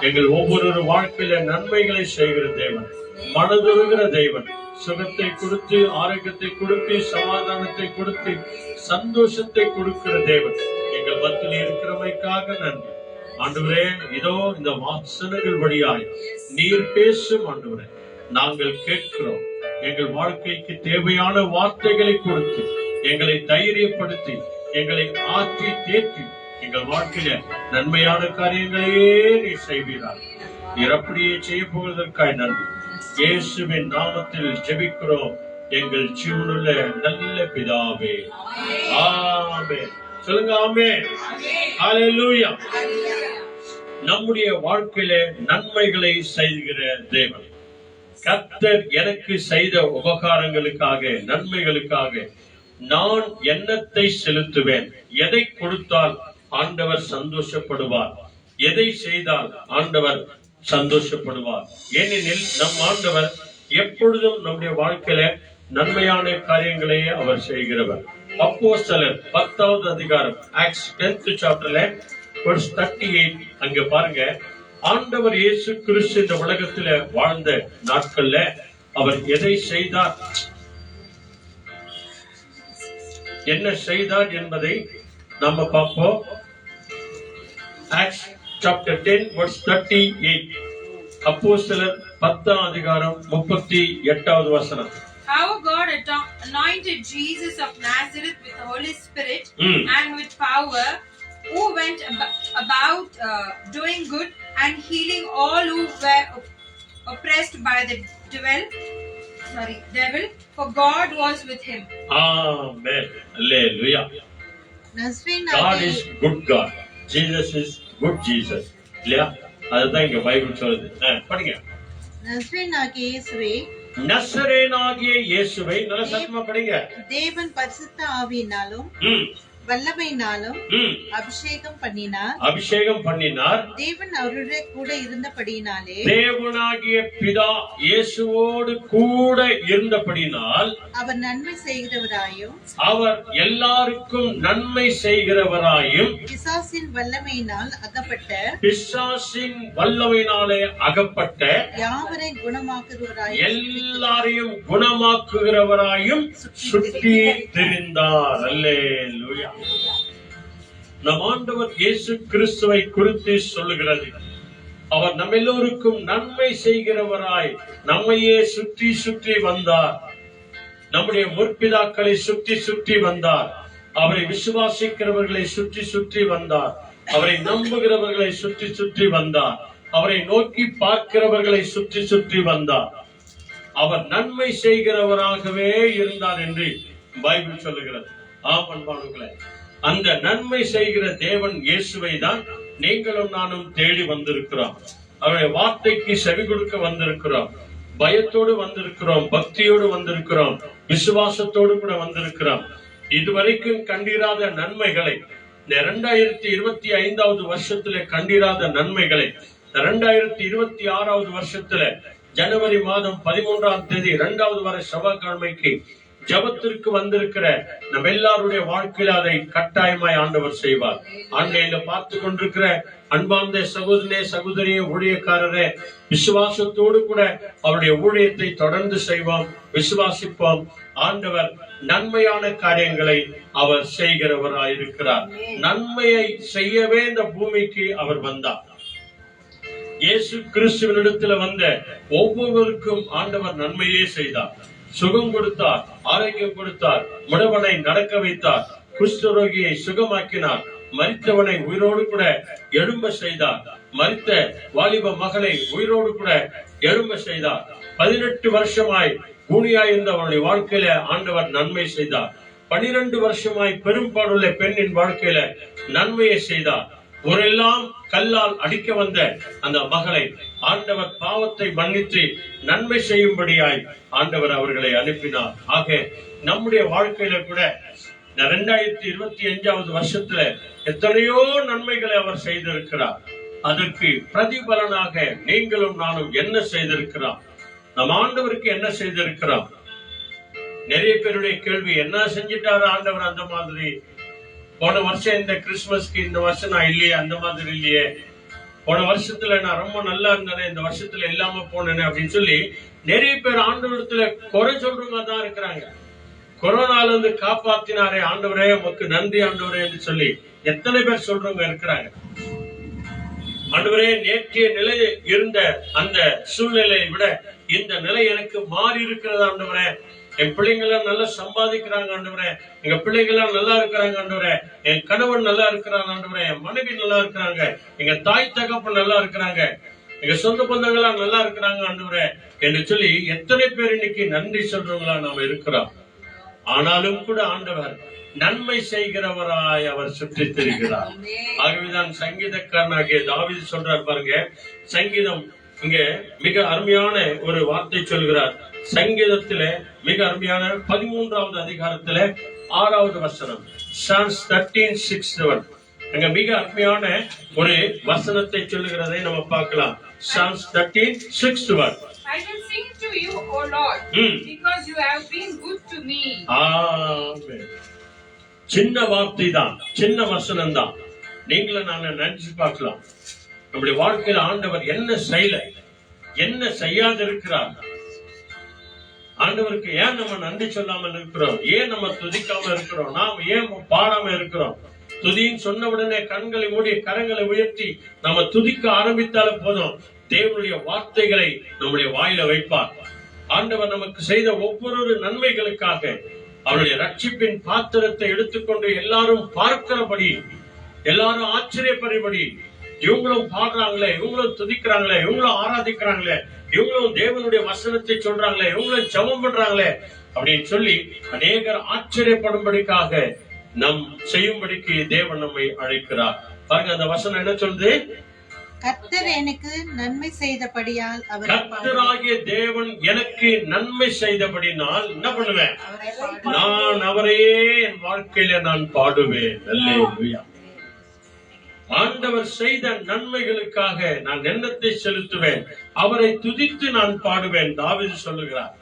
எங்கள் ஒவ்வொரு வாழ்க்கையில நன்மைகளை செய்கிற தேவன், மனதுருகிற தேவன், சுகத்தை கொடுத்து ஆரோக்கியத்தை கொடுத்து சமாதானத்தை கொடுத்து சந்தோஷத்தை கொடுக்கிற தேவன் எங்கள் மத்தியில் இருக்கிறமைக்காக நன்றி. ஆண்டவரே இதோ இந்த வாசனைகள் வழியாய் நீர் பேசும் ஆண்டவரே நாங்கள் கேட்கிறோம். எங்கள் வாழ்க்கைக்கு தேவையான வார்த்தைகளை கொடுத்து எங்களை தைரியப்படுத்தி எங்களை ஆற்றி தேற்றி எங்கள் வாழ்க்கையில நன்மையான காரியங்களையே நீ செய்வீராக. நீர் அப்படியே செய்ய போவதற்காய் நன்றி. இயேசுவின் நாமத்தில் ஜெபிக்கிறோம் எங்கள் ஜீவனுள்ள நல்ல பிதாவே. ஆமென். சொல்லுங்க ஆமென். ஹல்லேலூயா. நம்முடைய வாழ்க்கையில நன்மைகளை செய்கிற தேவன். கர்த்தர் எனக்கு செய்த உபகாரங்களுக்காக, நன்மைகளுக்காக நான் எண்ணத்தை செலுத்துவேன். எதை கொடுத்தால் ஆண்டவர் சந்தோஷப்படுவார், எதை செய்தால் ஆண்டவர் சந்தோஷப்படுவார். ஏனெனில் நம் ஆண்டவர் எப்பொழுதும் நம்முடைய வாழ்க்கையில நன்மையான காரியங்களையே அவர் செய்கிறவர். அப்போஸ்தலர் 10வது அதிகாரம் ஆக்ட்ஸ் 10th chapterல verse 38 அங்க பாருங்க. ஆண்டவர் இயேசு கிறிஸ்து இந்த உலகத்துல வாழ்ந்த நாட்கள்ல அவர் எதை செய்தார், என்ன செய்தார் என்பதை நம்ம பார்ப்போம். Acts chapter 10 verse 38. அப்போஸ்தலர் 10th அதிகாரம் 38வது வசனம். How God anointed Jesus of Nazareth with the Holy Spirit and with power, who went about doing good and healing all who were oppressed by the devil, for God was with him. Amen. Hallelujah. God நஸ்ரீனாகிய is good God. Jesus is good Jesus. இல்லையா? அதுதான் இங்க Bible சொல்லுது. படிங்க. நஸ்ரீனாகிய இயேசுவே, நசரேனாகிய இயேசுவை நல்ல சத்தமா படிங்க. தேவன் பரிசுத்த ஆவியினாலும் வல்லமையினாலும் அபிஷேகம் பண்ணினார். தேவன் அவருடைய கூட இருந்தபடியினாலே, தேவனாகிய பிதா இயேசுவோடு கூட இருந்தபடினால் அவர் நன்மை செய்கிறவராயும், அவர் எல்லாருக்கும் நன்மை செய்கிறவராயும், பிசாசின் வல்லமையினால் அகப்பட்ட யாவரை குணமாக்குகிறவராயும், எல்லாரையும் குணமாக்குகிறவராயும் சுற்றி திரிந்தார். அல்லேலூயா. நம் ஆண்டவர் இயேசு கிறிஸ்துவை குறித்து சொல்லுகிறது. அவர் நம்ம எல்லோருக்கும் நன்மை செய்கிறவராய் நம்மையே சுற்றி சுற்றி வந்தார். நம்முடைய முற்பிதாக்களை சுற்றி சுற்றி வந்தார். அவரை விசுவாசிக்கிறவர்களை சுற்றி சுற்றி வந்தார். அவரை நம்புகிறவர்களை சுற்றி சுற்றி வந்தார். அவரை நோக்கி பார்க்கிறவர்களை சுற்றி சுற்றி வந்தார். அவர் நன்மை செய்கிறவராகவே இருந்தார் என்று பைபிள் சொல்லுகிறது. ஆமன்பாடுகளே, அந்த நன்மை செய்கிற தேவன் இயேசுவை தான் நீங்களும் நானும் தேடி வந்திருக்கிறோம். அவருடைய வார்த்தைக்கு செவி கொடுக்க வந்திருக்கிறோம். பயத்தோடு வந்திருக்கிறோம், பக்தியோடு வந்திருக்கிறோம், விசுவாசத்தோடு கூட வந்திருக்கிறோம். இதுவரைக்கும் கண்டிராத நன்மைகளை, இந்த 2025வது வருஷத்துல கண்டிராத நன்மைகளை 2026வது வருஷத்துல ஜனவரி மாதம் 13ஆம் தேதி 2வது வார செவ்வாய்க்கிழமைக்கு ஜபத்திற்கு வந்திருக்கிற நம்ம எல்லாருடைய வாழ்க்கையில அதை கட்டாயமாய் ஆண்டவர் செய்வார். ஆன்லைன்ல பார்த்து கொண்டிருக்கிற அன்பார்ந்த சகோதரனே, சகோதரியே, ஊழியக்காரரே, விசுவாசத்தோடு கூட அவருடைய ஊழியத்தை தொடர்ந்து செய்வோம், விசுவாசிப்போம். ஆண்டவர் நன்மையான காரியங்களை அவர் செய்கிறவராயிருக்கிறார். நன்மையை செய்யவே இந்த பூமிக்கு அவர் வந்தார். இயேசு கிறிஸ்துவினிடத்துல வந்த ஒவ்வொருவருக்கும் ஆண்டவர் நன்மையே செய்தார். சுகம் கொடுத்தார், ஆரோக்கியம் கொடுத்தார், முடவனை நடக்க வைத்தார், குஷ்டரோகியை சுகமாக்கினார், மரித்தவனை உயிரோடு கூட எழும்ப செய்தார், மரித்த வாலிப மகளை உயிரோடு கூட எழும்ப செய்தார். 18 வருஷமாய் கூனியாய் இருந்த அவனுடைய வாழ்க்கையில ஆண்டவர் நன்மை செய்தார். 12 வருஷமாய் பெரும்பாடுள்ள பெண்ணின் வாழ்க்கையில நன்மையை செய்தார். ஒரெல்லாம் கல்லால் அடிக்க வந்த அந்த மகளை ஆண்டவர் பாவத்தை மன்னித்து நன்மை செய்யும்படியாய் ஆண்டவர் அவர்களை அனுப்பினார். ஆக நம்முடைய வாழ்க்கையில கூட 2025வது வருஷத்துல எத்தனையோ நன்மைகளை அவர் செய்திருக்கிறார். அதற்கு பிரதிபலனாக நீங்களும் நானும் என்ன செய்திருக்கிறோம்? நம் ஆண்டவருக்கு என்ன செய்திருக்கிறோம்? நிறைய பேருடைய கேள்வி, என்ன செஞ்சிட்டாரு ஆண்டவர் அந்த மாதிரி? போன வருஷம் இந்த கிறிஸ்துமஸ்க்கு இந்த வருஷம் நான் இல்லையே, அந்த மாதிரி இல்லையே, போன வருஷத்துல நான் ரொம்ப நல்லா இருந்தேனே, இந்த வருஷத்துல இல்லாம போனேனே அப்படின்னு சொல்லி நிறைய பேர் ஆண்டவரத்துல குறை சொல்றவங்க தான் இருக்கிறாங்க. கொரோனால இருந்து காப்பாத்தினாரே ஆண்டவரே, உமக்கு நன்றி ஆண்டவரே என்று சொல்லி எத்தனை பேர் சொல்றவங்க இருக்கிறாங்க. ஆண்டவரே, நேற்றைய நிலையில் இருந்த அந்த சூழ்நிலையை விட இந்த நிலை எனக்கு மாறி இருக்கிறது ஆண்டவரே, என் பிள்ளைங்க எல்லாம் நல்லா சம்பாதிக்கிறாங்க ஆண்டவரே, எங்க பிள்ளைங்க எல்லாம் நல்லா இருக்கிறாங்க ஆண்டவரே, என் கணவன் நல்லா இருக்கிறாங்க ஆண்டவரே, என் மனைவி நல்லா இருக்கிறாங்க, எங்க தாய் தகப்பன் நல்லா இருக்கிறாங்க, எங்க சொந்த பந்தங்களா நல்லா இருக்கிறாங்க ஆண்டவரே என்று சொல்லி எத்தனை பேர் இன்னைக்கு நன்றி சொல்றவங்களா நாம இருக்கிறோம். ஆனாலும் கூட ஆண்டவர் நன்மை செய்கிறவராய் அவர் சுற்றி திரிகிறார். ஆகவேதான் சங்கீதக்காரனாகிய தாவீது சொல்றார் பாருங்க, சங்கீதம் இங்க மிக அருமையான ஒரு வார்த்தை சொல்கிறார். சங்கீதத்திலே மிக அருமையான 13வது அதிகாரத்திலே 6வது வசனம், Psalms 13:6-7. அங்க மிக அருமையான ஒரு வசனத்தை சொல்லுகிறதை நம்ம பார்க்கலாம். Psalms 13:6-7. I will sing to you, O Lord, because you have been good to me. ஆமென். சின்ன வார்த்தை தான், சின்ன வசனம் தான். நீங்களும் நான் நினைச்சு பார்க்கலாம், நம்முடைய வாழ்க்கையில ஆண்டவர் என்ன செய்யல, என்ன செய்யாது இருக்கிறார். ஆண்டவருக்கு ஏன் நம்ம நன்றி சொல்லாமல் இருக்கிறோம், ஏன் நம்ம துதிக்காம இருக்கிறோம், நாம் ஏன் பாடாம இருக்கிறோம். துதின்னு சொன்ன உடனே கண்களை மூடி கரங்களை உயர்த்தி நம்ம துதிக்க ஆரம்பித்தாலே போதும், தேவனுடைய வார்த்தைகளை நம்முடைய வாயில வைப்பார். ஆண்டவர் நமக்கு செய்த ஒவ்வொரு நன்மைகளுக்காக அவருடைய ரட்சிப்பின் பாத்திரத்தை எடுத்துக்கொண்டு எல்லாரும் பார்க்கிறபடி, எல்லாரும் ஆச்சரியப்படும்படி, இவங்களும் பாடுறாங்களே, இவங்களும் துதிக்கிறாங்களே, இவங்களும் ஆராதிக்கிறாங்களே, இவங்களும் தேவனுடைய வசனத்தை சொல்றாங்களே, இவங்களும் ஜெபம் பண்றாங்களே அப்படின்னு சொல்லி அநேகர் ஆச்சரியப்படும்படிக்காக நம் செய்யும்படிக்கு தேவன் நம்மை அழைக்கிறார். பாருங்க அந்த வசனம் என்ன சொல்லுது, கர்த்தர் எனக்கு நன்மை செய்தபடியால் கர்த்தராகிய தேவன் எனக்கு நன்மை செய்தபடினால் என்ன பண்ணுவேன், நான் அவரையே என் வாழ்க்கையில நான் பாடுவேன். அல்லேலூயா. ஆண்டவர் செய்த நன்மைகளுக்காக நான் எண்ணத்தை செலுத்துவேன், அவரை துதித்து நான் பாடுவேன் தாவீது சொல்லுகிறார்.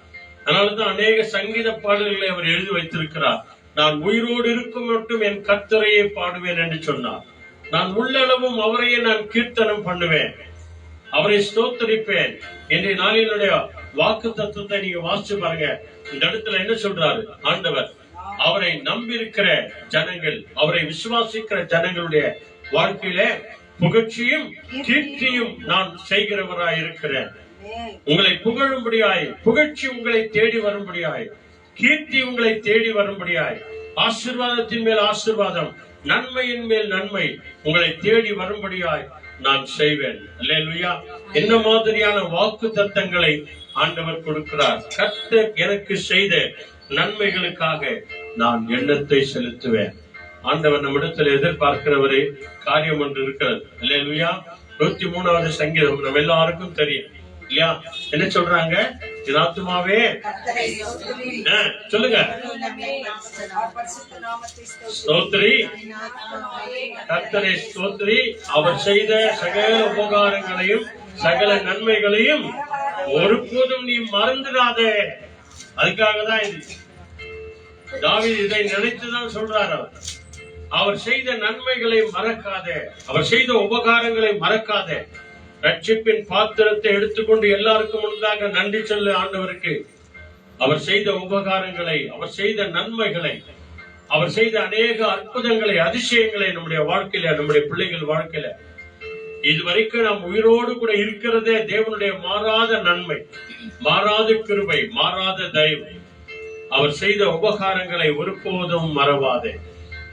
அதனாலதான் அநேக சங்கீத பாடல்களை அவர் எழுதி வைத்திருக்கிறார். நான் உயிரோடு இருக்கும் மட்டும் என் கர்த்தரையே பாடுவேன் என்று சொன்னார். நான் உள்ளளவும் அவரையே நான் கீர்த்தனம் பண்ணுவேன், அவரை ஸ்தோத்தரிப்பேன் என்று நாளினுடைய வாக்கு தத்துவத்தை நீங்க வாசிச்சு பாருங்க. இந்த இடத்துல என்ன சொல்றாரு ஆண்டவர், அவரை நம்பியிருக்கிற ஜனங்கள், அவரை விசுவாசிக்கிற ஜனங்களுடைய வாழ்க்கையில புகழ்ச்சியும் கீர்த்தியும் நான் செய்கிறவராய் இருக்கிறேன். உங்களை புகழும்படியாய், புகழ்ச்சி உங்களை தேடி வரும்படியாய், கீர்த்தி உங்களை தேடி வரும்படியாய், ஆசீர்வாதத்தின் மேல் ஆசீர்வாதம், நன்மையின் மேல் நன்மை உங்களை தேடி வரும்படியாய் நான் செய்வேன். அல்லேலூயா. என்ன மாதிரியான வாக்கு தத்தங்களை ஆண்டவர் கொடுக்கிறார். கர்த்தர் எனக்கு செய்த நன்மைகளுக்காக நான் எண்ணத்தை செலுத்துவேன். ஆண்டவர் நம்மிடத்தில் எதிர்பார்க்கிற ஒரு காரியம் ஒன்று இருக்கிறது. அல்லேலூயா. 103வது சங்கீதம் நம்ம எல்லாருக்கும் தெரியும் இல்லையா? என்ன சொல்றாங்க, என் ஆத்துமாவே சொல்லுங்க, ஸ்தோத்திரி, கர்த்தரை ஸ்தோத்திரி, அவர் செய்த சகல உபகாரங்களையும் சகல நன்மைகளையும் ஒருபோதும் நீ மறந்துடாதே. அதுக்காக தான் இது தாவீது இதை நினைத்துதான் சொல்றார். அவர் செய்த நன்மைகளை மறக்காதே, அவர் செய்த உபகாரங்களை மறக்காதே. ரட்சிப்பின் பாத்திரத்தை எடுத்துக்கொண்டு எல்லாருக்கும் முன்னதாக நன்றி சொல்லு ஆண்டவருக்கு. அவர் செய்த உபகாரங்களை, அவர் செய்த நன்மைகளை, அவர் செய்த அநேக அற்புதங்களை, அதிசயங்களை நம்முடைய வாழ்க்கையில, நம்முடைய பிள்ளைகள் வாழ்க்கையில இதுவரைக்கும் நாம் உயிரோடு கூட இருக்கிறதே தேவனுடைய மாறாத நன்மை, மாறாத கிருபை, மாறாத தயவு. அவர் செய்த உபகாரங்களை ஒருபோதும் மறவாதே.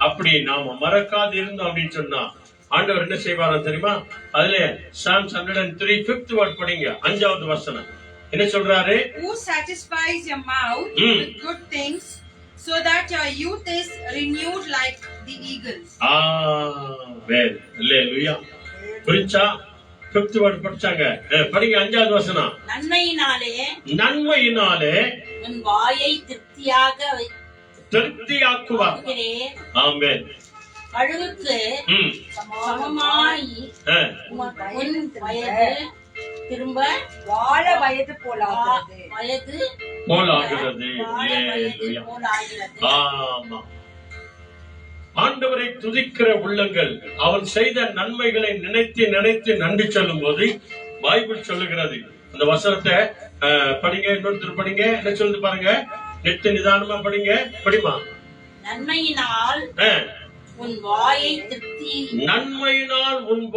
அப்படி நாம மறக்காது இருந்தோம் அப்படின்னு சொன்னா ஆண்டவர் என்ன செய்வாரா தெரியுமா? அதுல Psalms 103 5th word படிங்க, 5வது வசனம் என்ன சொல்றாரு? Who satisfies your mouth with good things, so that your youth is renewed like the eagles. ஆமென். அல்லேலூயா. புரிஞ்சா? 5th word படிச்சாங்க. படிங்க 5வது வசனம். நன்மையினாலே உன் வாயை திருப்தியாக்குவார். ஆமென். அழுகுக்கு சமமாய் உன் வயது திரும்ப வாழ வயது போலாகிறது. ஆமா. ஆண்டவரை துதிக்கிற உள்ளங்கள் அவன் செய்த நன்மைகளை நினைத்து நினைத்து நன்றி சொல்லும் போது பைபிள் சொல்லுகிறது. அந்த வசனத்தை படிங்க, இன்னொருத்தர் படிங்க, என்ன சொல்லுது பாருங்க, நித்து நிதானமா படிங்க. படிமா. நன்மையினால் உன்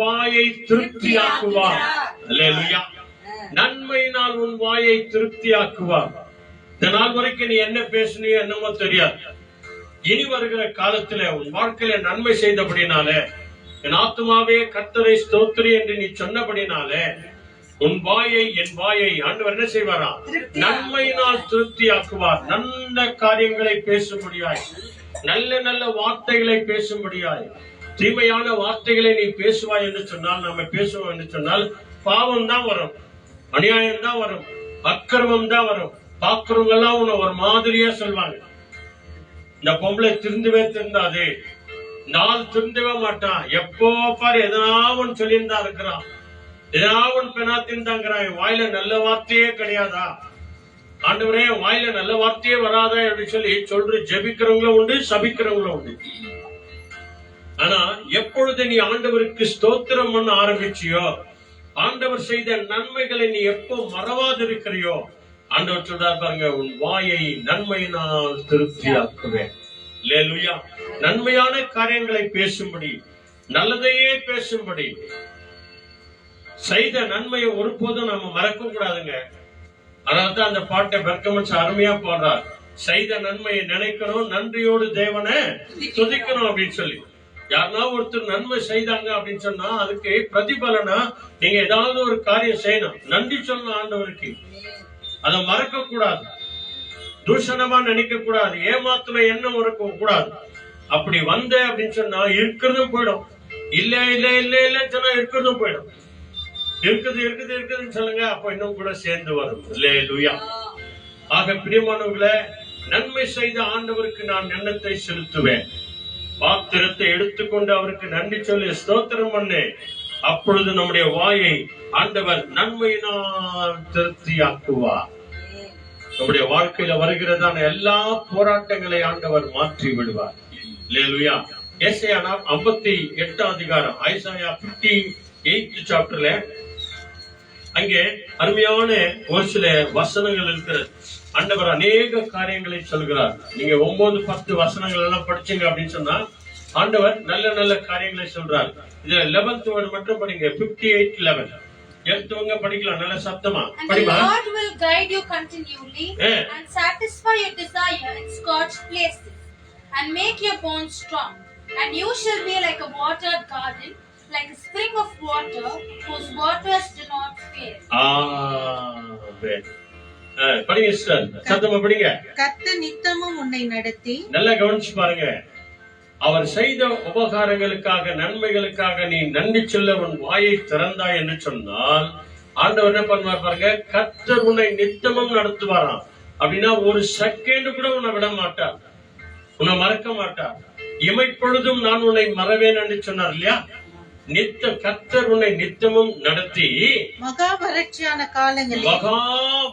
வாயை திருப்தியாக்குவார். அல்லேலூயா. நன்மையினால் உன் வாயை திருப்தியாக்குவார். இந்த நாள் வரைக்கும் நீ என்ன பேசுனியோ என்னமோ தெரியாது. இனி வருகிற காலத்துல உன் வாழ்க்கையில நன்மை செய்தபடினாலே, என் ஆத்துமாவே கர்த்தரை ஸ்தோத்திரி என்று நீ சொன்னபடினாலே, உன் வாயை என் வாயை ஆண்டவர் என்ன செய்வாரா? நன்மையினால் திருப்தியாக்குவார். நல்ல காரியங்களை பேசும்படியாய், நல்ல நல்ல வார்த்தைகளை பேசும்படியாய். தீமையான வார்த்தைகளை நீ பேசுவாய் என்று சொன்னால், நம்ம பேசுவோம் என்று சொன்னால் பாவம் தான் வரும், அநியாயம் தான் வரும், அக்கிரமம் தான் வரும். பாக்குறவங்க எல்லாம் உன்னை ஒரு மாதிரியா சொல்வாங்க. இந்த பொம்பளை திருந்தவே திருந்தாது, நாள் திருந்தவே மாட்டான், எப்போ பாரு எதனாவும் சொல்லியிருந்தா இருக்கிறான், எதனாவும் பெணாத்தின்தாங்கிறான், வாயில நல்ல வார்த்தையே கிடையாதா? ஆண்டவரே வாயில நல்ல வார்த்தையே வராதா அப்படின்னு சொல்லி சொல்ற ஜெபிக்கிறவங்களும் உண்டு, சபிக்கிறவங்களும் உண்டு. ஆனா எப்பொழுது நீ ஆண்டவருக்கு ஸ்தோத்திரம் பண்ண ஆரம்பிச்சியோ, ஆண்டவர் செய்த நன்மைகளை நீ எப்போ மறவாது இருக்கிறியோ, ஆண்டவர் சொல்றார் பாருங்க, உன் வாயை நன்மையினால் திருப்தியாக்குவேன். அல்லேலூயா. நன்மையான காரியங்களை பேசும்படி, நல்லதையே பேசும்படி. செய்த நன்மையை ஒருபோதும் நம்ம மறக்க கூடாதுங்க. அதனால்தான் அந்த பாட்டை பெர்கமன்ஸ் அருமையா பாடுறார். செய்த நன்மையை நினைக்கணும், நன்றியோடு தேவனை துதிக்கணும் அப்படின்னு சொல்லி. யாருன்னா ஒருத்தர் நன்மை செய்தாங்க அப்படின்னு சொன்னா அதுக்கு பிரதிபலனா நீங்க ஏதாவது ஒரு காரியம் செய்யணும், நன்றி சொல்லணும் ஆண்டவருக்கு. அதை மறக்க கூடாது, தூஷணமா நினைக்க கூடாது, ஏமாத்துற எண்ணம் இருக்க கூடாது. அப்படி வந்த அப்படின்னு சொன்னா இருக்கிறதும் போயிடும். இல்ல இல்ல இல்ல இல்லன்னு சொன்னா இருக்கிறதும் போயிடும். இருக்குது இருக்குது இருக்குதுன்னு சொல்லுங்க, அப்ப இன்னும் கூட சேர்ந்து வரும். அல்லேலூயா. ஆக பிரியமானவர்களே, நன்மை செய்த ஆண்டவருக்கு நான் எண்ணத்தை செலுத்துவேன். பாத்திரத்தை எடுத்துக்கொண்டு அவருக்கு நன்றி சொல்லி ஸ்தோத்திரம் பண்ணு. அப்பொழுது நம்முடைய வாயை ஆண்டவர் நன்மையினால் திருப்தியாக்குவார். நம்முடைய வாழ்க்கையில வருகிறதான எல்லா போராட்டங்களை ஆண்டவர் மாற்றி விடுவார். அல்லேலூயா. ஏசாயா 58 அதிகாரம், ஐசாயா 58 சாப்டர்ல அங்கே அருமையான ஒரு சில வசனங்கள் இருக்கிறது. ஆண்டவர் அநேக காரியங்களை சொல்கிறார். நீங்க 9-10 வசனங்கள் எல்லாம் படிச்சீங்க அப்படின்னு சொன்னா ஆண்டவர் நல்ல நல்ல காரியங்களை சொல்றார். இதுல 11th word மட்டும் படிங்க. 58:11 எடுத்தவங்க படிக்கலாம், நல்ல சத்தமா படிமா. And the Lord will guide you continually and satisfy your desire in scorched places and make your bones strong, and you shall be like a watered garden, like a spring of water whose waters do not fail. படிங்க sister, சத்தமா படிங்க. கர்த்தர் நித்தமும் உன்னை நடத்தி, நல்லா கவனிச்சு பாருங்க. அவர் செய்த உபகாரங்களுக்காக, நன்மைகளுக்காக நீ நன்றி சொல்ல உன் வாயை திறந்தாய் என்று சொன்னால் ஆண்டவர் என்ன பண்ணுவார் பாருங்க, கர்த்தர் உன்னை நித்தமும் நடத்துவாராம். அப்படின்னா ஒரு செகண்ட் கூட உன்னை விட மாட்டார், உன்னை மறக்க மாட்டார். இமைப்பொழுதும் நான் உன்னை மறவேன் என்று சொன்னார் இல்லையா? நித்த கர்த்தர் உன்னை நித்தமும் நடத்தி மகா வறட்சியான காலங்களில், மகா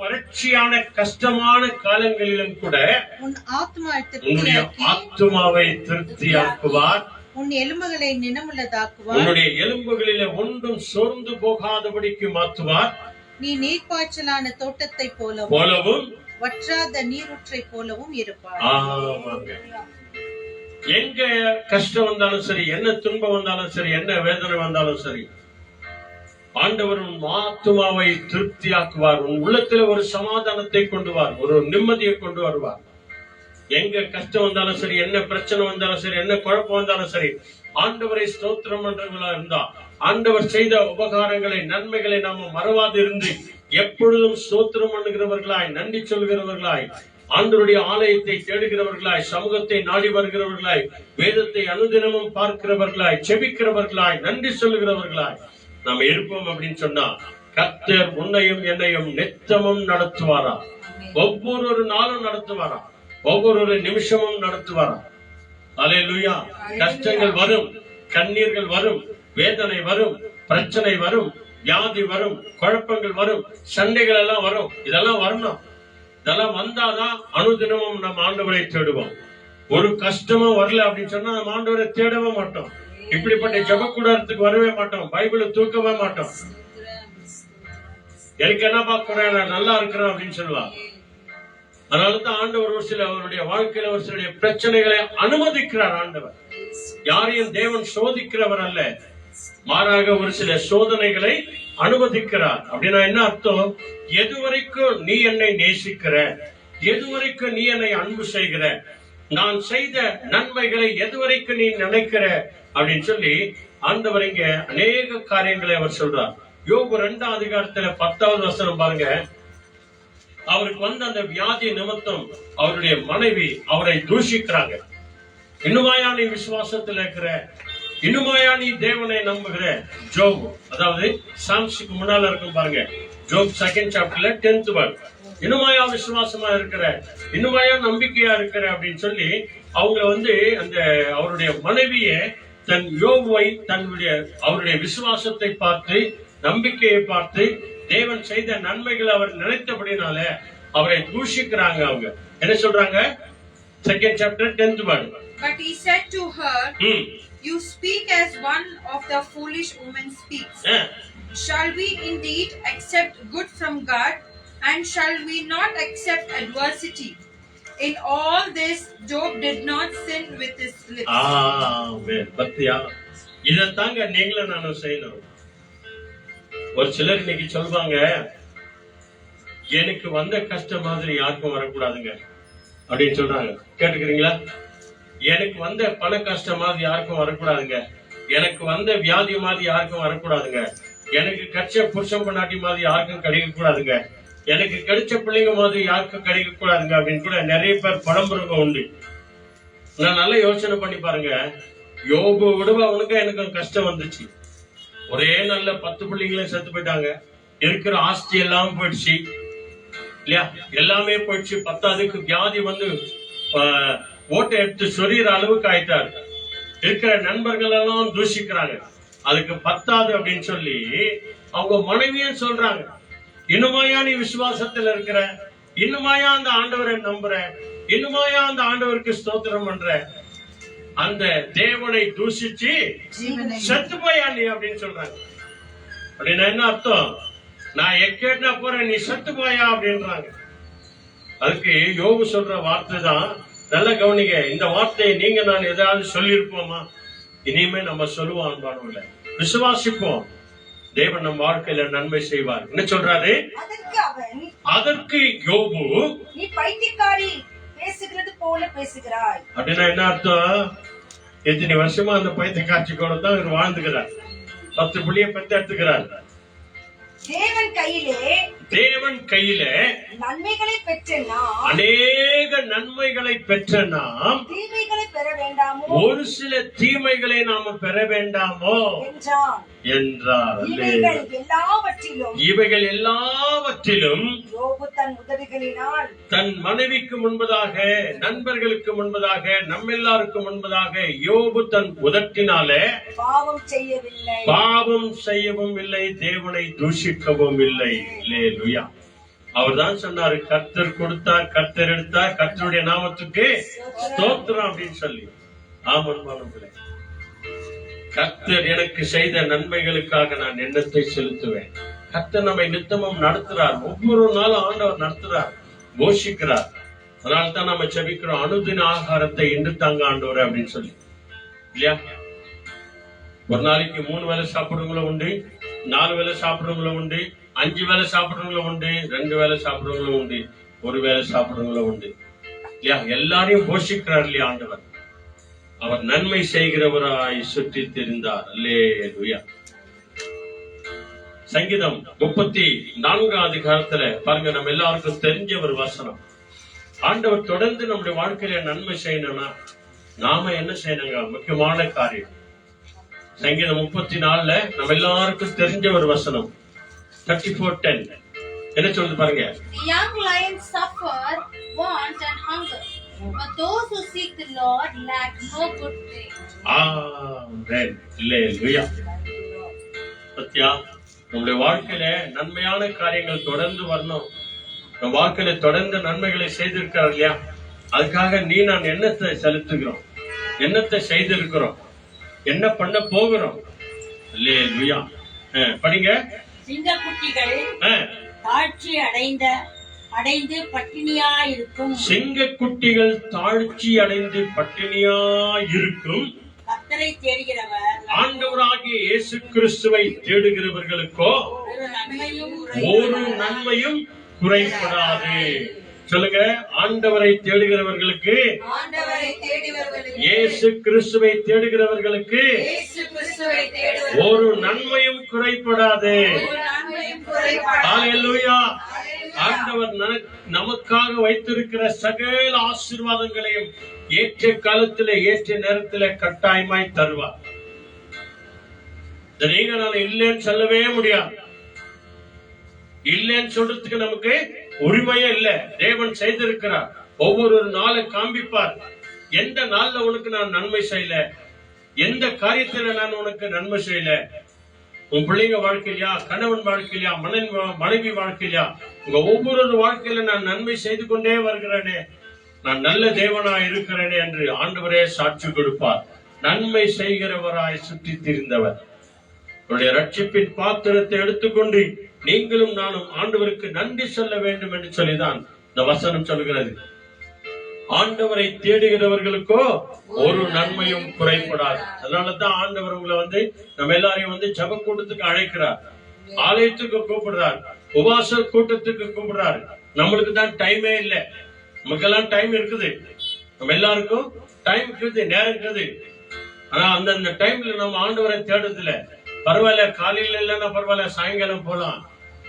வறட்சியான கஷ்டமான காலங்களிலும் கூட உன்னுடைய ஆத்துமாவை திருப்தியாக்குவார். உன் எலும்புகளை நினமுள்ளதாக்குவார். உன்னுடைய எலும்புகளிலே ஒன்றும் சோர்ந்து போகாதபடிக்கு மாற்றுவார். நீ நீர்ப்பாய்ச்சலான தோட்டத்தை போலவும் வற்றாத நீரூற்றை போலவும் இருப்பார். ஆமாங்க. எங்க கஷ்டம் வந்தாலும் சரி, என்ன துன்பம் வந்தாலும் சரி, என்ன வேதனை வந்தாலும் சரி, ஆண்டவர் உன் ஆத்துமாவை திருப்தியாக்குவார். உன் உள்ளத்துல ஒரு சமாதானத்தை கொண்டுவார், ஒரு நிம்மதியை கொண்டு வருவார். எங்க கஷ்டம் வந்தாலும் சரி, என்ன பிரச்சனை வந்தாலும் சரி, என்ன குழப்பம் வந்தாலும் சரி, ஆண்டவரை ஸ்தோத்திரம் பண்றவங்களா இருந்தா, ஆண்டவர் செய்த உபகாரங்களை, நன்மைகளை நாம மறவாது இருந்து எப்பொழுதும் ஸ்தோத்திரம் பண்ணுகிறவர்களாய், நன்றி சொல்கிறவர்களாய், ஆண்டவருடைய ஆலயத்தை தேடுகிறவர்களாய், சமூகத்தை நாடி வருகிறவர்களாய், வேதத்தை அனுதினமும் பார்க்கிறவர்களாய், செபிக்கிறவர்களாய், நன்றி சொல்லுகிறவர்களாய் நாம் இருப்போம் அப்படின்னு சொன்னா கர்த்தர் உன்னையும் என்னையும் நித்தமும் நடத்துவாரா. ஒவ்வொரு நாளும் நடத்துவாரா, ஒவ்வொரு நிமிஷமும் நடத்துவாரா. அல்லேலூயா. கஷ்டங்கள் வரும், கண்ணீர்கள் வரும், வேதனை வரும், பிரச்சனை வரும், வியாதி வரும், குழப்பங்கள் வரும், சண்டைகள் எல்லாம் வரும். இதெல்லாம் வரணும். இதெல்லாம் வந்தாதான் அனுதினமும் நம்ம ஆண்டவரை தேடுவோம். ஒரு கஷ்டமும் வரல அப்படின்னு சொன்னா நம்ம ஆண்டவரை தேடவே மாட்டோம். இப்படிப்பட்ட ஜெபக்கூடத்துக்கு வரவே மாட்டோம், பைபிளை தூக்கவே மாட்டோம். எனக்கு என்ன பார்க்கிறேன், நான் நல்லா இருக்கிறேன் அப்படின்னு சொல்லுவாங்க. அதனாலதான் ஆண்டவர் ஒரு சில அவருடைய வாழ்க்கையில ஒரு சில பிரச்சனைகளை அனுமதிக்கிறார். ஆண்டவர் யாரையும் தேவன் சோதிக்கிறவர் அல்ல, மாறாக ஒரு சில சோதனைகளை அனுமதிக்கிறார். அப்படின்னா என்ன அர்த்தம்? எதுவரைக்கும் நீ என்னை நேசிக்கிற, எதுவரைக்கும் நீ என்னை அன்பு செய்கிற, நான் செய்த நன்மைகளை எதுவரைக்கும் நீ நினைக்கிற அப்படின்னு சொல்லி ஆண்டவர் இங்க அநேக காரியங்களை அவர் சொல்றார். யோபு 2ஆம் அதிகாரத்துல 10வது வசனம் பாருங்க. அவருக்கு வந்த அந்த வியாதி நிமித்தம் அவருடைய மனைவி அவரை தூஷிக்கிறாங்க. இன்னுமாயா நீ விசுவாசத்துல இருக்கிற, இன்னுமாயா நீ தேவனை நம்புகிற ஜோப், அதாவது சாம்ஸுக்கு முன்னால இருக்கும் பாருங்க, ஜோப் 2nd சாப்டர்ல 10th வேர்ட், இன்னுமாயா விசுவாசமா இருக்கிற, இன்னுமாயா நம்பிக்கையா இருக்கிற அப்படின்னு சொல்லி அவங்க அந்த அவருடைய மனைவிய தன் யோபுவை அவருடைய விசுவாசத்தை பார்த்து, நம்பிக்கையை பார்த்து, தேவன் செய்த நன்மைகளை அவர் நினைத்தபடினால அவரை தூஷிக்கிறாங்க. அவங்க என்ன சொல்றாங்க? 2nd chapter 10th word. But he said to her, you speak as one of the foolish women speaks. Shall we indeed accept good from God, and shall we not accept adversity? In all this, Job did not sin with his lips. பத்தியா, இதத்தாங்க நீங்களும் நானும் செய்யணும். ஒரு சிலர் இன்னைக்கு சொல்வாங்க, எனக்கு வந்த கஷ்டம் மாதிரி யாருக்கும் வரக்கூடாதுங்க அப்படின்னு சொல்றாங்க. கேட்டுக்கிறீங்களா? எனக்கு வந்த பண கஷ்டம் மாதிரி யாருக்கும் வரக்கூடாதுங்க, எனக்கு வந்த வியாதி மாதிரி யாருக்கும் வரக்கூடாதுங்க, எனக்கு கிடைச்ச புருஷன் பொண்டாட்டி மாதிரி யாருக்கும் கிடைக்க கூடாதுங்க, எனக்கு கிடைச்ச பிள்ளைங்க மாதிரி யாருக்கும் கிடைக்க கூடாதுங்க அப்படின்னு கூட நிறைய பேர் பழம்புறவங்க உண்டு. நான் நல்லா யோசனை பண்ணி பாருங்க. யோபு விடுவா அவனுக்கு எனக்கு கஷ்டம் வந்துச்சு. ஒரே நல்ல 10 பிள்ளைங்களும் செத்து போயிட்டாங்க, இருக்கிற ஆஸ்தி எல்லாம் போயிடுச்சு இல்லையா, எல்லாமே போயிடுச்சு. 10ஆவதுக்கு வியாதி ஓட்டை எடுத்து சொறிகிற அளவுக்கு ஆயிட்டாரு. இருக்கிற நண்பர்கள் எல்லாம் தூஷிக்கிறாங்க. அதுக்கு 10ஆவது அப்படின்னு சொல்லி அவங்க மனைவியும் சொல்றாங்க, இன்னுமாயா நீ விசுவாசத்துல இருக்கிற, இன்னுமாயா அந்த ஆண்டவரை நம்புற, இன்னுமாயா அந்த ஆண்டவருக்கு ஸ்தோத்திரம் பண்ற, அந்த தேவனை தூஷிச்சு செத்து போயா நீ அப்படின்னு சொல்றாங்க. அப்படின்னா என்ன அர்த்தம்? நான் எக்கேட்டா போறேன், நீ செத்து போயா அப்படின்றாங்க. அதுக்கு யோபு சொல்ற வார்த்தை தான், நல்ல கவனிங்க. இந்த வார்த்தையை நீங்க நான் ஏதாவது சொல்லியிருப்போமா? இனிமே நம்ம சொல்லுவோம் அன்பானவர்களே, விசுவாசிப்போம், தேவன் நம் வாழ்க்கையில நன்மை செய்வார். என்ன சொல்றாரு? அதற்கு யோபு, நீ பைத்தியக்காரி, பேசுகிறது போல பேசுகிறாய். அப்படின்னா என்ன அர்த்தம்? எத்தனை வருஷமா அந்த பைத்தியக்காட்சி கூட தான் இவர் வாழ்ந்துக்கிறார். 10 புள்ளிய பெற்று எடுத்துக்கிறார். தேவன் கையிலே நன்மைகளை பெற்ற நாம், அநேக நன்மைகளை பெற்ற நாம் தீமைகளை பெற வேண்டாமோ, ஒரு சில தீமைகளை நாம பெற வேண்டாமோ என்றார். இவைகள் எல்லாவற்றிலும் யோபு தன் உதடுகளினால், தன் மனைவிக்கு முன்பதாக, நண்பர்களுக்கு முன்பதாக, நம்மெல்லாருக்கும் முன்பதாக யோபு தன் உதட்டினாலே பாவம் செய்யவும் இல்லை, தேவனை தூஷிக்கவும் இல்லை. அல்லேலூயா. அவர்தான் சொன்னாரு, கர்த்தர் கொடுத்தார், கர்த்தர் எடுத்தார், கர்த்தருடைய நாமத்துக்கு ஸ்தோத்திரம் அப்படின்னு சொல்லி. ஆமன்பானவர்களே, கர்த்தர் எனக்கு செய்த நன்மைகளுக்காக நான் எண்ணத்தை செலுத்துவேன். கர்த்தர் நம்மை நித்தமும் நடத்துறார், ஒவ்வொரு நாளும் ஆண்டவர் நடத்துறார், போஷிக்கிறார். அதனால்தான் நம்ம செபிக்கிறோம், அனுதின ஆகாரத்தை இன்று தாங்க ஆண்டவர் அப்படின்னு சொல்லி, இல்லையா? ஒரு நாளைக்கு 3 வேளை சாப்பிடுறவங்களும் உண்டு, 4 வேளை சாப்பிடுறவங்களும் உண்டு, 5 வேளை சாப்பிடுறவங்களும் உண்டு, 2 வேளை சாப்பிடுறவங்களும் உண்டு, 1 வேளை சாப்பிடுறவங்களும் உண்டு, இல்லையா? எல்லாரையும் போஷிக்கிறார் இல்லையா ஆண்டவர். அவர் நன்மை செய்கிறவராய் சுற்றி தெரிந்தார். அல்லேலூயா. சங்கீதம் 34ஆம் அதிகாரத்துல பாருங்க, நம்ம எல்லாருக்கும் தெரிஞ்ச ஒரு வசனம். ஆண்டவர் தொடர்ந்து நம்முடைய வாழ்க்கையில நன்மை செய்யணும்னா நாம என்ன செய்யணுங்க? முக்கியமான காரியம். சங்கீதம் 34ல நம்ம எல்லாருக்கும் தெரிஞ்ச ஒரு வசனம் 34:10 என்ன சொல்லுது பாருங்க. The young lions suffer want and hunger, but those who seek the Lord lack no good thing. ஆமென். அல்லேலூயா. சத்யா, நம்முடைய வாழ்க்கையில நன்மையான காரியங்கள் தொடர்ந்து வரணும். நம்ம வாழ்க்கையில தொடர்ந்து நன்மைகளை செய்திருக்கிறார் இல்லையா? அதுக்காக நீ நான் எண்ணத்தை செலுத்துகிறோம், எண்ணத்தை செய்திருக்கிறோம், என்ன பண்ண போகிறோம். அல்லேலூயா. படிங்க. சிங்கக்குட்டிகள் தாழ்ச்சி அடைந்து பட்டினியாயிருக்கும், சிங்கக்குட்டிகள் தாழ்ச்சி அடைந்து பட்டினியாயிருக்கும், கர்த்தரை தேடுகிறவர், ஆண்டவராகிய இயேசு கிறிஸ்துவை தேடுகிறவர்களுக்கோ ஒரு நன்மையும் குறைபடாது. சொல்லுங்க, ஆண்டவரை தேடுகிறவர்களுக்கு, ஆண்டவரை தேடுகிறவர்களுக்கு, இயேசு கிறிஸ்துவை தேடுகிறவர்களுக்கு இயேசு கிறிஸ்துவை தேடுகிறவர்களுக்கு ஒரு நன்மையும் குறைபடாது. ஒரு நன்மையும் குறைபடாது. ஹalleluya. ஆண்டவர் நமக்காக வைத்திருக்கிற சகல ஆசீர்வாதங்களையும் ஏற்ற காலத்திலே ஏற்ற நேரத்திலே கட்டாயமாய் தருவார். நீங்க நான் இல்லைன்னு சொல்லவே முடியாது. இல்லைன்னு சொல்றதுக்கு நமக்கு உரிமையே இல்லை. தேவன் செய்திருக்கிறார். ஒவ்வொரு நாளை காண்பிப்பார். எந்த நாள்ல உனக்கு நான் நன்மை செய்யல, எந்த காரியத்துல நான் உனக்கு நன்மை செய்யல, உன் பிள்ளைங்க வாழ்க்கையிலயா, கணவன் வாழ்க்கையிலயா, மனைவி வாழ்க்கையிலயா, உங்க ஒவ்வொரு வாழ்க்கையில நான் நன்மை செய்து கொண்டே வருகிறேனே, நான் நல்ல தேவனா இருக்கிறேனே என்று ஆண்டவரே சாட்சி கொடுப்பார். நன்மை செய்கிறவராய் சுற்றி திரிந்தவர். உங்களுடைய ரட்சிப்பின் பாத்திரத்தை எடுத்துக்கொண்டு நீங்களும் நானும் ஆண்டவருக்கு நன்றி சொல்ல வேண்டும் என்று சொல்லிதான் இந்த வசனம் சொல்கிறது. ஆண்டவரை தேடுகிறவர்களுக்கோ ஒரு நன்மையும் குறைபடாது. அதனாலதான் ஆண்டவர் உங்களை நம்ம எல்லாரையும் ஜெப கூட்டத்துக்கு அழைக்கிறார், ஆலயத்துக்கு கூப்பிடுறார், உபவாச கூட்டத்துக்கு கூப்பிடுறாரு. நம்மளுக்கு தான் டைமே இல்லை. நமக்கெல்லாம் டைம் இருக்குது, நம்ம எல்லாருக்கும் டைம் இருக்குது, நேரம் இருக்குது. ஆனா அந்த டைம்ல நம்ம ஆண்டவரை தேடுறதில்ல. பரவாயில்ல, காலையில இல்லைன்னா பரவாயில்ல, சாயங்காலம் போலாம்,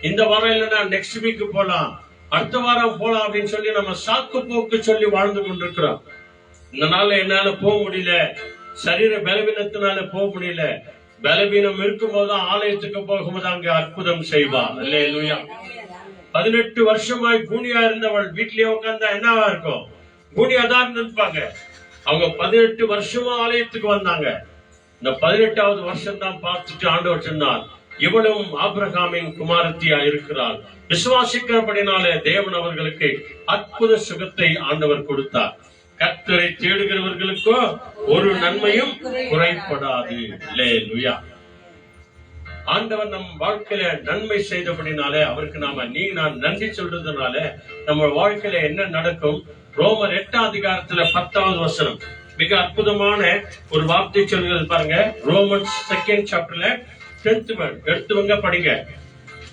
இந்த வாரம் இல்லைன்னா நெக்ஸ்ட் வீக் போலாம், அடுத்த வாரம் போலாம் அப்படின்னு சொல்லி நம்ம சாக்கு போக்கு சொல்லி வாழ்ந்து கொண்டிருக்கிறோம். இந்த நாள்ல என்னால போக முடியல, சரீர பலவீனத்தினால போக முடியல. பலவீனம் இருக்கும் போதுதான் ஆலயத்துக்கு போகும்போது அங்க அற்புதம் செய்வார். அல்லேலூயா. 18 வருஷமாய் கூனியா இருந்தவள் வீட்லயே உட்கார்ந்தா என்னவா இருக்கும்? கூனியா தான் இருந்திருப்பாங்க. அவங்க 18 வருஷமா ஆலயத்துக்கு வந்தாங்க. இந்த 18வது வருஷம் தான் பார்த்துட்டு ஆண்டவர் சொன்னார், இவளும் ஆபிரகாமின் குமாரத்தியா இருக்கிறாள். விசுவாசிக்கிறபடினாலே தேவன் அவர்களுக்கு அற்புத சுகத்தை ஆண்டவர் கொடுத்தார். கர்த்தரை தேடுகிறவர்களுக்கோ ஒரு நன்மையும் குறைபடாது. அல்லேலூயா. ஆண்டவர் நம் வாழ்க்கையில நன்மை செய்தபடினாலே அவருக்கு நான் நன்றி சொல்றதுனால நம்ம வாழ்க்கையில என்ன நடக்கும்? ரோமர் 8ஆம் அதிகாரத்துல 10வது வசனம் மிக அற்புதமான ஒரு வார்த்தை சொல்கிறது பாருங்க. ரோமன்ஸ் 2nd chapterல 10th word எடுத்துவங்க படிங்க.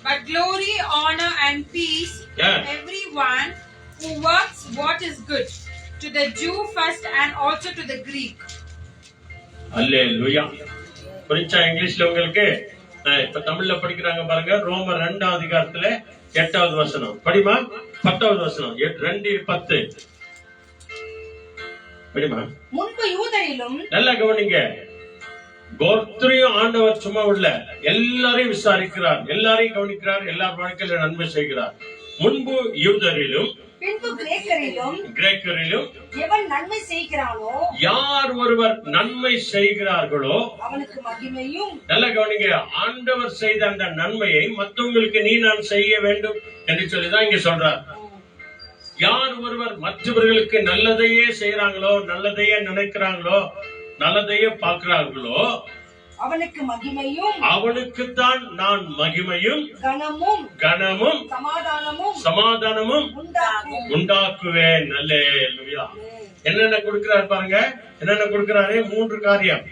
But glory, honor and peace to everyone who works what is good, to the Jew first and also to the Greek. அல்லேலூயா. புரிஞ்சா இங்கிலீஷ்ல உங்களுக்கு? இப்ப தமிழ்ல படிக்கிறாங்க பாருங்க. ரோமர் 2ஆம் அதிகாரத்துல 8வது வசனம் படிமா. 10வது வசனம் 2:10 படிமா. முன்பு யூதரிலும், நல்லா கவனிங்க, ஒருத்தரையும் ஆண்டவர் சும்மா உள்ள எல்லாரையும் விசாரிக்கிறார், எல்லாரையும் கவனிக்கிறார், எல்லார் வாழ்க்கையில நன்மை செய்கிறார். முன்பு யூதரிலும் பின்பு கிரேக்கரிலும் எவன் நன்மை செய்கிறானோ, யார் ஒருவர் நன்மை செய்கிறார்களோ அவனுக்கு மகிமையும். நல்லா கவனிங்க, ஆண்டவர் செய்த அந்த நன்மையை மற்றவங்களுக்கு நான் செய்ய வேண்டும் என்று சொல்லிதான் இங்க சொல்றார். யார் ஒருவர் மற்றவர்களுக்கு நல்லதையே செய்யறாங்களோ, நல்லதையே நினைக்கிறாங்களோ, நல்லதையே பார்க்கிறார்களோ, அவனுக்கு மகிமையும், அவனுக்குத்தான் நான் மகிமையும் கனமும் சமாதானமும் உண்டாக்குவேன். அல்லேலூயா. என்னென்ன கொடுக்கிறார் பாருங்க. என்னென்ன கொடுக்கிறாரு? 3 காரியம்.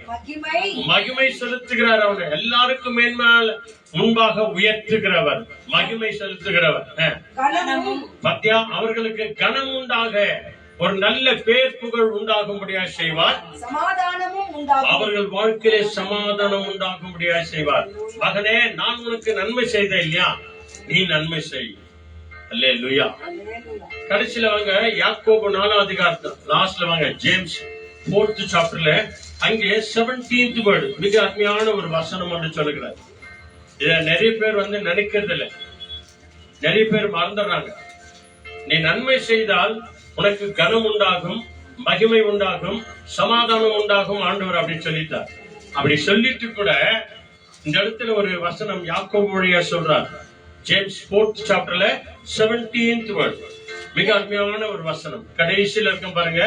மகிமை செலுத்துகிறார். அவனை எல்லாருக்கும் மேன்மையால் முன்பாக உயர்த்துகிறவர், மகிமை செலுத்துகிறவர். பத்தியா, அவர்களுக்கு கனம் உண்டாக, ஒரு நல்ல பேர் புகழ் உண்டாகும்படியாக செய்வார். அவர்கள் வாழ்க்கையிலே சமாதானம் உண்டாகும்படியாக செய்வார். மகனே, நான் உனக்கு நன்மை செய்த இல்லையா, நீ நன்மை செய். அல்லேலூயா. கடைசியில வாங்க யாக்கோபு 4ஆம் அதிகாரத்துல லாஸ்ட்ல வாங்க ஜேம்ஸ் 4th chapterல அங்கே 17th word மிக அருமையான ஒரு வசனம் என்று சொல்லுகிறார். இத நிறைய பேர் நினைக்கிறது இல்லை, நிறைய பேர் மறந்துடுறாங்க. நீ நன்மை செய்தால் உனக்கு கனம் உண்டாகும், மகிமை உண்டாகும், சமாதானம் உண்டாகும் ஆண்டவர் அப்படின்னு சொல்லிட்டார். அப்படி சொல்லிட்டு கூட இந்த இடத்துல ஒரு வசனம் யாக்கோபு வழியா சொல்றார். ஜேம்ஸ் 4th chapterல 17th word மிக அருமையான ஒரு வசனம் கடைசியில இருக்கும் பாருங்க.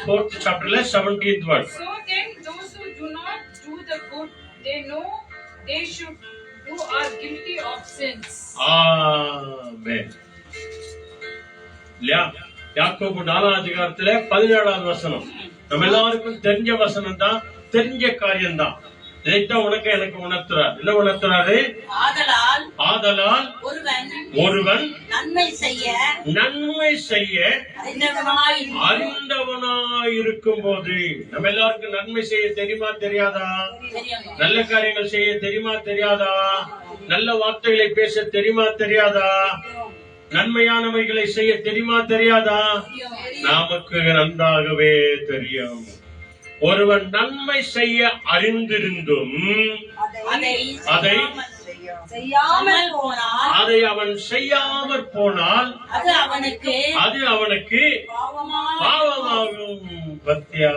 4th chapterல 17th word. So then those who do not do the good they know they should do are guilty of sins. Amen. யாக்கோபு 4ஆம் அதிகாரத்துல 17வது வசனம் நம்ம எல்லாருக்கும் தெரிஞ்ச வசனம் தான், தெரிஞ்ச காரியம் தான். இதைத்தான் உனக்கு எனக்கு உணர்த்துறாரு. என்ன உணர்த்துறாரு? ஆதலால் ஆதலால் ஒருவன் நன்மை செய்ய அறிந்தவனாயிருக்கும் போது, நம்ம எல்லாருக்கும் நன்மை செய்ய தெரியுமா தெரியாதா? நல்ல காரியங்கள் செய்ய தெரியுமா தெரியாதா? நல்ல வார்த்தைகளை பேச தெரியுமா தெரியாதா? நன்மையானவைகளை செய்ய தெரியுமா தெரியாதா? நமக்கு நன்றாகவே தெரியும். ஒருவன் நன்மை செய்ய அறிந்திருந்தும் அதை அவன் செய்யாமற் போனால் அது அவனுக்கு பாவமாகும். பத்தியா,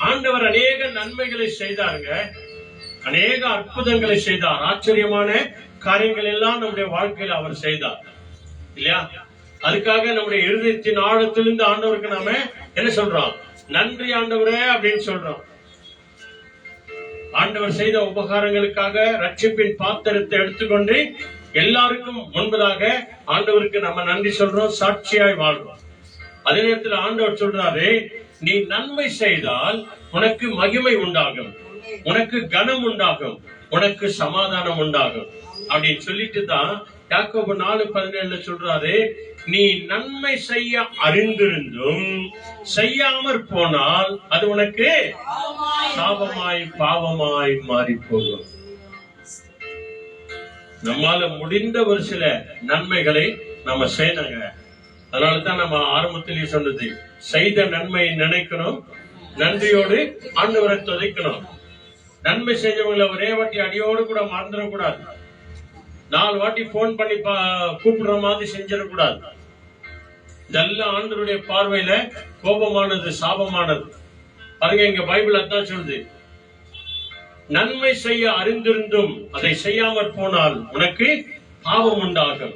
ஆண்டவர் அநேக நன்மைகளை செய்தாருங்க, அநேக அற்புதங்களை செய்தார், ஆச்சரியமான காரியங்கள் எல்லாம் நம்முடைய வாழ்க்கையில் அவர் செய்தார் இல்லையா? அதுக்காக நம்முடைய இருதயத்தின் ஆழத்திலிருந்து ஆண்டவருக்கு நாம என்ன சொல்றோம்? நன்றி ஆண்டவரே அப்படின்னு சொல்றோம். ஆண்டவர் செய்த உபகாரங்களுக்காக ரட்சிப்பின் பாத்திரத்தை எடுத்துக்கொண்டு எல்லாருக்கும் முன்பதாக ஆண்டவருக்கு நம்ம நன்றி சொல்றோம், சாட்சியாய் வாழ்றோம். அதே நேரத்தில் ஆண்டவர் சொல்றாரு, நீ நன்மை செய்தால் உனக்கு மகிமை உண்டாகும், உனக்கு கனம் உண்டாகும், உனக்கு சமாதானம் உண்டாகும் அப்படின்னு சொல்லிட்டு தான் யாக்கோபு 4:17 சொல்றாரு, நீ நன்மை செய்ய அறிந்திருந்தும் செய்யாமற் போனால் அது உனக்கு சாபமாய் பாவமாய் மாறி போகும். நம்மால முடிந்த ஒரு சில நன்மைகளை நம்ம செய்யணுங்க. அதனாலதான் நம்ம ஆரம்பத்திலேயே சொன்னது, செய்த நன்மையை நினைக்கணும், நன்றியோடு ஆண்டவரை துதிக்கணும். நன்மை செஞ்சவங்களை ஒரே வாட்டி அடியோடு கூட மறந்துடக்கூடாது, 4 வாட்டி போன் பண்ணி கூப்பிடுற மாதிரி செஞ்சிடக்கூடாது. இதெல்லாம் ஆண்டவருடைய பார்வையில கோபமானது, சாபமானது. பாருங்க, இங்க பைபிள் அதான் சொல்லுது, நன்மை செய்ய அறிந்திருந்தும் அதை செய்யாமற் போனால் உனக்கு பாவம் உண்டாகும்.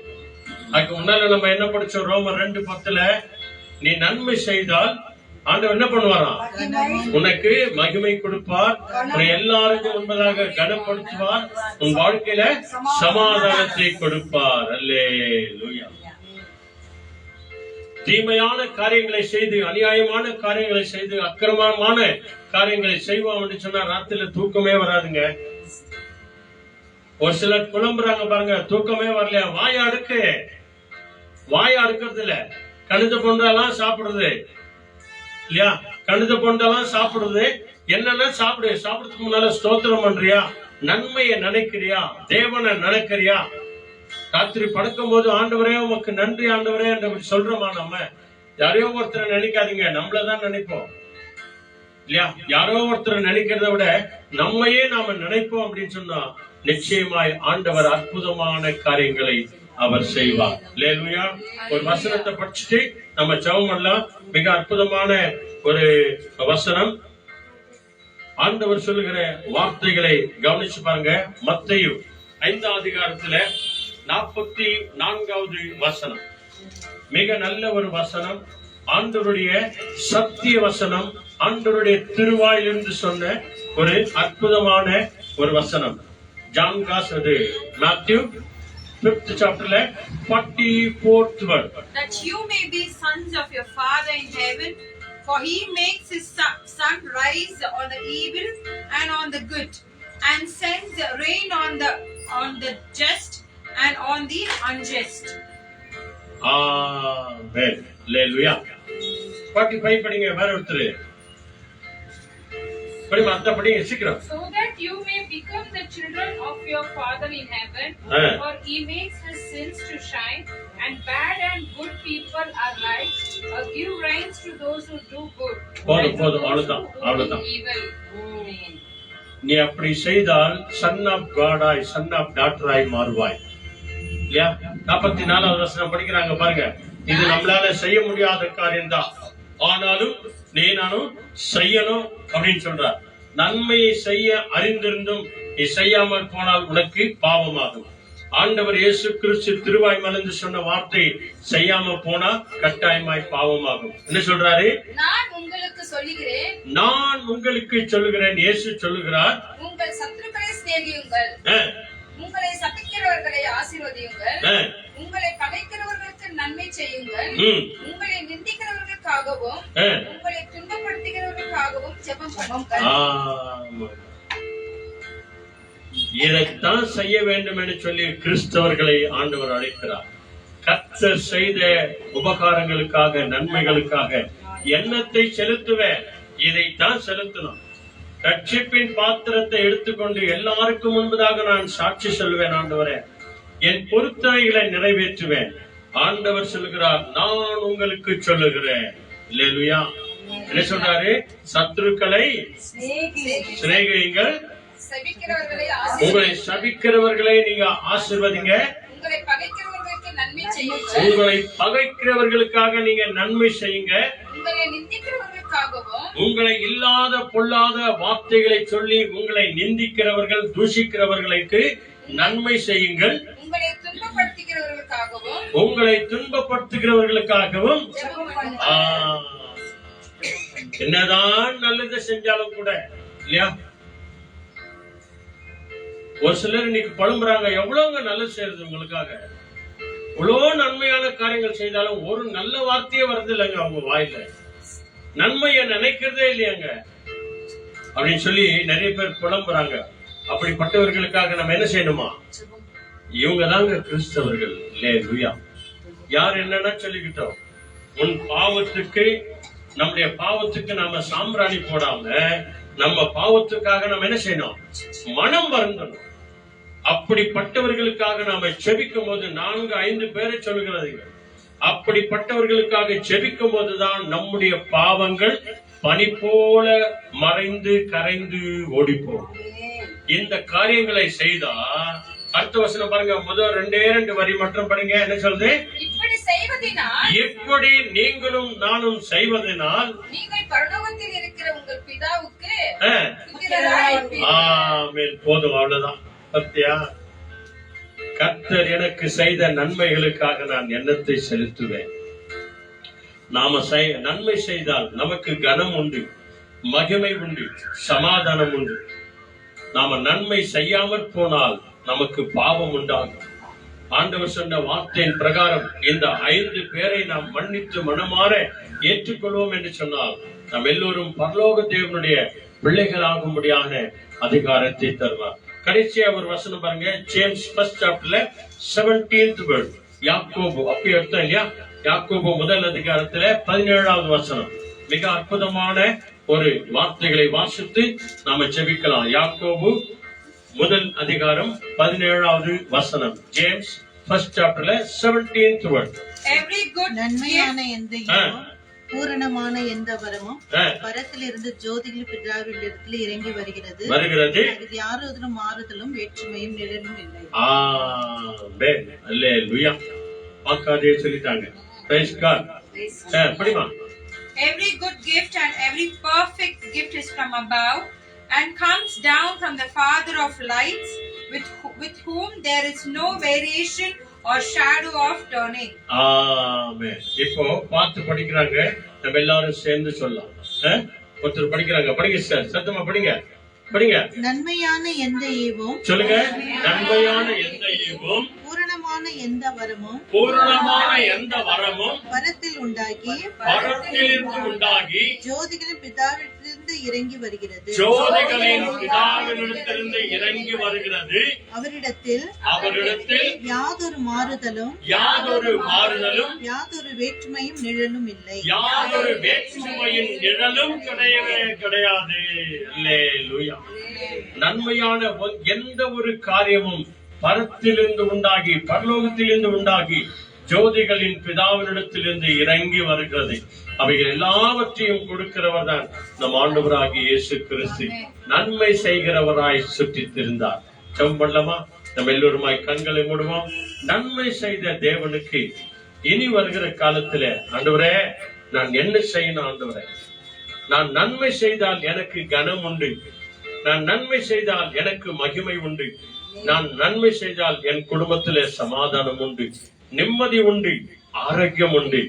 அதுக்கு முன்னால நம்ம என்ன படிச்சோம்? ரோமர் 2:10, நீ நன்மை செய்தால் ஆண்டவர் என்ன பண்ணுவாராம்? உனக்கு மகிமை கொடுப்பார், உன்னை எல்லாருக்கும் முன்பதாக கனப்படுத்துவார், உன் வாழ்க்கையில சமாதானத்தை கொடுப்பார். அல்லேலூயா. தீமையான காரியங்களை செய்து, அநியாயமான காரியங்களை செய்து, அக்கிரமமான காரியங்களை செய்வோம் அப்படின்னு சொன்னா ராத்திரில தூக்கமே வராதுங்க. ஒரு சிலர் புலம்புறாங்க பாருங்க, தூக்கமே வரலையா? வாயா அடுக்கிறது இல்ல, கழுத பொண்டெல்லாம் சாப்பிடுறது இல்லையா? கழுத பொண்டெல்லாம் சாப்பிடுறது. என்னன்னா சாப்பிடுறதுக்கு முன்னால ஸ்தோத்திரம் பண்றியா? நன்மையை நினைக்கிறியா? தேவனை நினைக்கிறியா? ராத்திரி படுக்கும் போது ஆண்டவரே உமக்கு நன்றி ஆண்டவரே என்று சொல்றோமா? நம்ம யாரையோ ஒருத்தரை நினைக்காதீங்க, நம்மளதான் நினைப்போம் இல்லையா? யாரோ ஒருத்தரை நினைக்கிறத விட நம்மையே நாம நினைப்போம் அப்படின்னு சொன்னா நிச்சயமாய் ஆண்டவர் அற்புதமான காரியங்களை அவர் செய்வார். அல்லேலூயா. ஒரு வசனத்தை படிச்சுட்டு நம்ம ஜெபம் பண்ணலாம். மிக அற்புதமான ஒரு வசனம். ஆண்டவர் சொல்லுகிற வார்த்தைகளை கவனிச்சு பாருங்க. மத்தேயு 5ஆம் அதிகாரத்துல 44வது வசனம். மிக நல்ல ஒரு வசனம், ஆண்டவருடைய சத்திய வசனம், ஆண்டவருடைய திருவாயிலிருந்து சொன்ன ஒரு அற்புதமான ஒரு வசனம். ஜான் காசது மேத்யூ 5th chapterல 44th word. That you may be sons of your Father in heaven, for he makes his sun rise on the evil and on the good, and sends rain on the just and on the unjust. Amen. Hallelujah. 45 படிங்க. வேற ஒருத்தர் படிமா, அத படிங்க சீக்கிரம். So that you may become the children of your Father in heaven, for he makes his sins to shine, and bad and good people are like, give rains to those who do good. போதும் அவ்வளவுதான். நீ அப்படி செய்தால் son of காடாய், son of டாட்டராய் மாறுவாய் இல்லையா? 44வது வசனம் படிக்கிறாங்க பாருங்க. இது நம்மளால செய்ய முடியாத காரியம் தான், ஆனாலும் நீ நானும் செய்யணும் அப்படின்னு சொல்றார். நன்மையை செய்ய அறிந்திருந்தும் நீ செய்யாமல் போனால் உனக்கு பாவமாகும். ஆண்டவர் இயேசு கிறிஸ்து திருவாய் மலர்ந்து சொன்ன வார்த்தை செய்யாம போனா கட்டாயமாய் பாவமாகும். என்ன சொல்றாரு? நான் உங்களுக்கு சொல்லுகிறேன், இயேசு சொல்லுகிறார், உங்கள் சத்துருக்களை சிநேகியுங்கள், உங்களை சபிக்கிறவர்களை ஆசீர்வதியுங்கள், உங்களை பகைக்கிறவர்களுக்கு நன்மை செய்யுங்கள், உங்களை நிந்திக்கிறவர்களுக்காகவும் உங்களை துன்பப்படுத்துகிறவர்களுக்காகவும் ஜெபம் பண்ணுங்கள். இதைத்தான் செய்ய வேண்டும் என்று சொல்லி கிறிஸ்தவர்களை ஆண்டவர் அழைக்கிறார். கர்த்தர் செய்த உபகாரங்களுக்காக, நன்மைகளுக்காக எண்ணத்தை செலுத்துவேன், இதைத்தான் செலுத்தணும். ரட்சிப்பின் பாத்திரத்தை எடுத்துக்கொண்டு எல்லாருக்கும் முன்பதாக நான் சாட்சி சொல்வேன், ஆண்டவரே என் பொருத்தனைகளை நிறைவேற்றுவேன். ஆண்டவர் சொல்கிறார், நான் உங்களுக்கு சொல்லுகிறேன். அல்லேலூயா. என்ன சொல்றாரு? சத்துருக்களை சிநேகியுங்கள், உங்களை சபிக்கிறவர்களை நீங்க ஆசீர்வதிங்க, உங்களை பகைக்கிறவர்களுக்காக நீங்க நன்மை செய்யுங்க, உங்களை இல்லாத பொல்லாத வார்த்தைகளை சொல்லி உங்களை நிந்திக்கிறவர்கள் தூஷிக்கிறவர்களுக்கு நன்மை செய்யுங்கள், உங்களை துன்பப்படுத்துகிறவர்களுக்காகவும். என்னதான் நல்லது செஞ்சாலும் கூட இல்லையா, ஒரு சிலர் இன்னைக்கு புலம்புறாங்க, எவ்வளவுங்க நல்லது செய்யறது உங்களுக்காக, இவ்வளவு நன்மையான காரியங்கள் செய்தாலும் ஒரு நல்ல வார்த்தையே வருது இல்லைங்க அவங்க வாயில, நன்மைய நினைக்கிறதே இல்லையாங்க அப்படின்னு சொல்லி நிறைய பேர் புலம்புறாங்க. அப்படிப்பட்டவர்களுக்காக நம்ம என்ன செய்யணுமா? இவங்க தாங்க கிறிஸ்தவர்கள். அல்லேலூயா. யார் என்னன்னா சொல்லிக்கிட்டோம், உன் பாவத்துக்கு, நம்முடைய பாவத்துக்கு நாம சாம்பிராணி போடாம நம்ம பாவத்துக்காக நம்ம என்ன செய்யணும்? மனம் வருந்தணும். அப்படிப்பட்டவர்களுக்காக நாம செபிக்கும் போது 4-5 பேரை சொல்லுகிறது, அப்படிப்பட்டவர்களுக்காக செபிக்கும் போதுதான் நம்முடைய பாவங்கள் பனி போல மறைந்து கரைந்து ஓடிப்போம். இந்த காரியங்களை செய்தா, அடுத்த வசனம் பாருங்க, முதல் 2 வரி மற்றும் படிங்க. என்ன சொல்றது? இப்படி நீங்களும் நானும் செய்வதனால் நீங்கள் பரலோகத்தில் இருக்கிற உங்கள் பிதாவுக்கு ஆமென். போதும், அவ்வளவுதான். சத்தியா, கர்த்தர் எனக்கு செய்த நன்மைகளுக்காக நான் எண்ணத்தை செலுத்துவேன். நாம நன்மை செய்தால் நமக்கு கனம் உண்டு, மகிமை உண்டு, சமாதானம் உண்டு. நாம நன்மை செய்யாமற் போனால் நமக்கு பாவம் உண்டாகும். ஆண்டவர் சொன்ன வார்த்தையின் பிரகாரம் இந்த 5 பேரை நாம் மன்னித்து மனமாற ஏற்றுக்கொள்வோம் என்று சொன்னால் நாம் எல்லோரும் பரலோக தேவனுடைய பிள்ளைகளாகும்படியான அதிகாரத்தை தருவார். கடைசியா ஒரு வசனம் பாருங்க, ஜேம்ஸ் 1st chapterல 17th word. யாக்கோபு, அப்படி அர்த்தம் இல்லையா? யாக்கோபு முதல் அதிகாரத்துல 17வது வசனம். மிக அற்புதமான ஒரு வார்த்தைகளை வாசித்து நாம ஜெபிக்கலாம். யாக்கோபு முதல் அதிகாரம் 17வது வசனம். James 1st chapterல 17th word. Every good நன்மையான எந்த பூரணமான எந்த வரமும் பரத்திலிருந்து ஜோதிகள் பிதாவிலிருந்து இறங்கி வருகிறது. இது யாரோதும் மாறுதலும் வேற்றுமையும் நிழலும் இல்லை. ஆமென். அல்லேலூயா. வாக்காதே சொல்லிட்டாங்க. Praise god. படிமா. Every good gift and every perfect gift is from above and comes down from the Father of lights, with whom there is no variation or shadow of turning. ஆமென். இப்போ பார்த்து படிக்கறாங்க, நம்ம எல்லாரும் சேர்ந்து சொல்லலாம். ஒருத்தர் படிக்கறாங்க, படிங்க சார், சத்தமா படிங்க. படிங்க. நன்மையான எந்த ஈவும் சொல்லுங்க. நன்மையான எந்த ஈவும் பூரணமான எந்த வரமும் பரத்தில் உண்டாகி ஜோதிகளின் பிதாவிலிருந்து இறங்கி வருகிறது. அவரிடத்தில் யாதொரு மாறுதலும் யாதொரு வேற்றுமையும் நிழலும் இல்லை. கிடையாது. அல்லேலூயா. நன்மையான எந்த ஒரு காரியமும் பரத்திலிருந்து உண்டாகி, பரலோகத்திலிருந்து உண்டாகி, ஜோதிகளின் பிதாவினிடத்திலிருந்து இறங்கி வருகிறது. அவைகள் எல்லாவற்றையும் கொடுக்கிறவர் தான் நம் ஆண்டவராகிய இயேசு கிறிஸ்து. நன்மை செய்கிறவராய் சுற்றித் திரிந்தார். செம்பள்ளமா நம்ம எல்லோருமாய் கண்களை மூடுவோம். நன்மை செய்த தேவனுக்கு இனி வருகிற காலத்துல, ஆண்டவரே நான் என்ன செய்யணும்? ஆண்டவரே, நான் நன்மை செய்தால் எனக்கு கனம் உண்டு, நான் நன்மை செய்தால் எனக்கு மகிமை உண்டு, நான் நன்மை செய்தால் என் குடும்பத்திலே சமாதானம் உண்டு, நிம்மதி உண்டு, ஆரோக்கியம் உண்டு.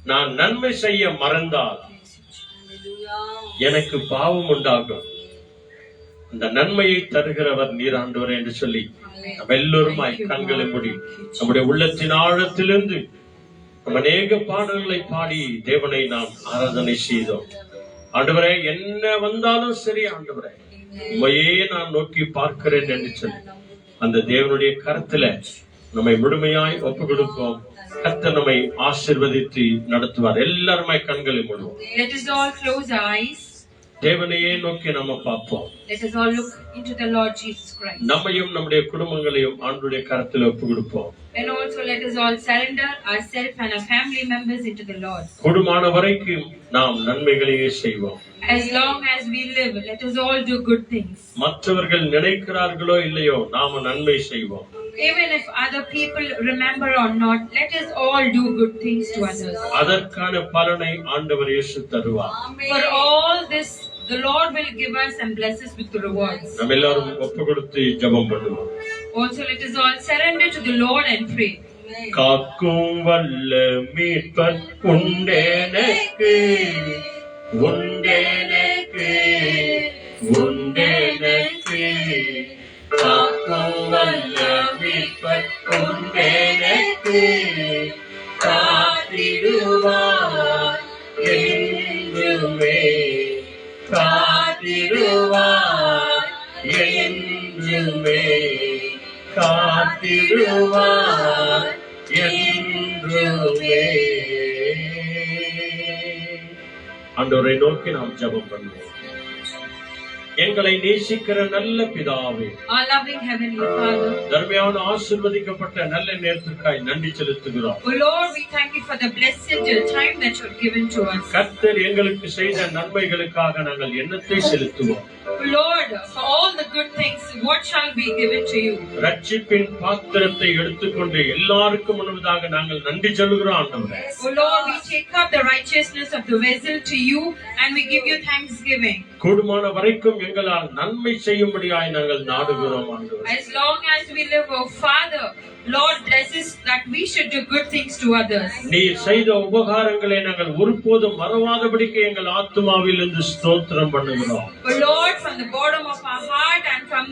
நான் நன்மை செய்ய மறந்தால் எனக்கு பாவம் உண்டாகும். அந்த நன்மையை தருகிறவர் நீர் ஆண்டவரே என்று சொல்லி நம்ம எல்லோருமாய் கண்களை மூடி நம்முடைய உள்ளத்தின் ஆழத்திலிருந்து நம்ம அநேக பாடல்களை பாடி தேவனை நாம் ஆராதனை செய்தோம். ஆண்டவரே, என்ன வந்தாலும் சரி ஆண்டவரே, உம்மையே நான் நோக்கி பார்க்கிறேன் என்று சொல்லி அந்த தேவனுடைய கரத்துல நம்மை முழுமையாய் ஒப்பு கொடுப்போம். கர்த்தர் நம்மை ஆசீர்வதித்து நடத்துவார். எல்லாருமே கண்களை மூடுவோம். Let us all close our eyes. தேவனையே நோக்கி நம்ம பார்ப்போம். Let us all look into the Lord Jesus Christ. நம்மையும் நம்முடைய குடும்பங்களையும் ஆண்டவருடைய கரத்தில் ஒப்பு கொடுப்போம். And also let us all surrender ourselves and our family members into the Lord. கூடுமான வரைக்கும் நாம் நன்மைகளையே செய்வோம். As long as we live, let us all do good things. மற்றவர்கள் நினைக்கிறார்களோ இல்லையோ நாம நன்மை செய்வோம். Even if other people remember or not, let us all do good things to others. அதற்கான பலனை ஆண்டவர் இயேசு தருவார். For all this, the Lord will give us and bless us with the rewards. நம்ம எல்லாரும் ஒப்பு கொடுத்து ஜெபம் பண்ணுவோம். Also, let us all surrender to the Lord and pray. காக்கும் வல்ல மீட்பர் உண்டெனக்கு உண்டெனக்கு உண்டெனக்கு காக்கும் வல்ல மீட்பர் உண்டெனக்கு காத்திடுவார் என்றுமே காத்திடுவார் என்றுமே காத்திடுவார் என்றுமே. ஆண்டவரை நோக்கி நாம் ஜெபம் பண்ணுவோம். எங்களை நேசிக்கிற நல்ல பிதாவே, Our loving Heavenly Father, தர்மையான ஆசீர்வதிக்கப்பட்ட நல்ல நேரத்திற்காய் நன்றி செலுத்துகிறோம். oh Lord, we thank you for the blessed time that you have given to us. கர்த்தர் எங்களுக்கு செய்த நன்மைகளுக்காக நாங்கள் எண்ணத்தை செலுத்துவோம். Oh Lord, for all the good things, what shall be given to you? ரட்சிப்பின் பாத்திரத்தை எடுத்துக்கொண்டு எல்லாருக்கும் முன்பதாக நாங்கள் நன்றி சொல்கிறோம் ஆண்டவரே. Oh Lord, we take up the righteousness of the vessel to you and we give you thanksgiving. கூடுமான வரைக்கும் எங்களால் நன்மை செய்யும்படியாய் நாங்கள் நாடுகிறோம் ஆண்டவரே. As long as we live, oh Father, Lord, bless us that we should do good things to others. நீ செய்த உபகாரங்களை நாங்கள் ஒருபோதும் மறவாதபடிக்கு எங்கள் ஆத்துமாவில் இருந்து ஸ்தோத்திரம் பண்ணுகிறோம். Oh Lord, from the bottom of our heart and from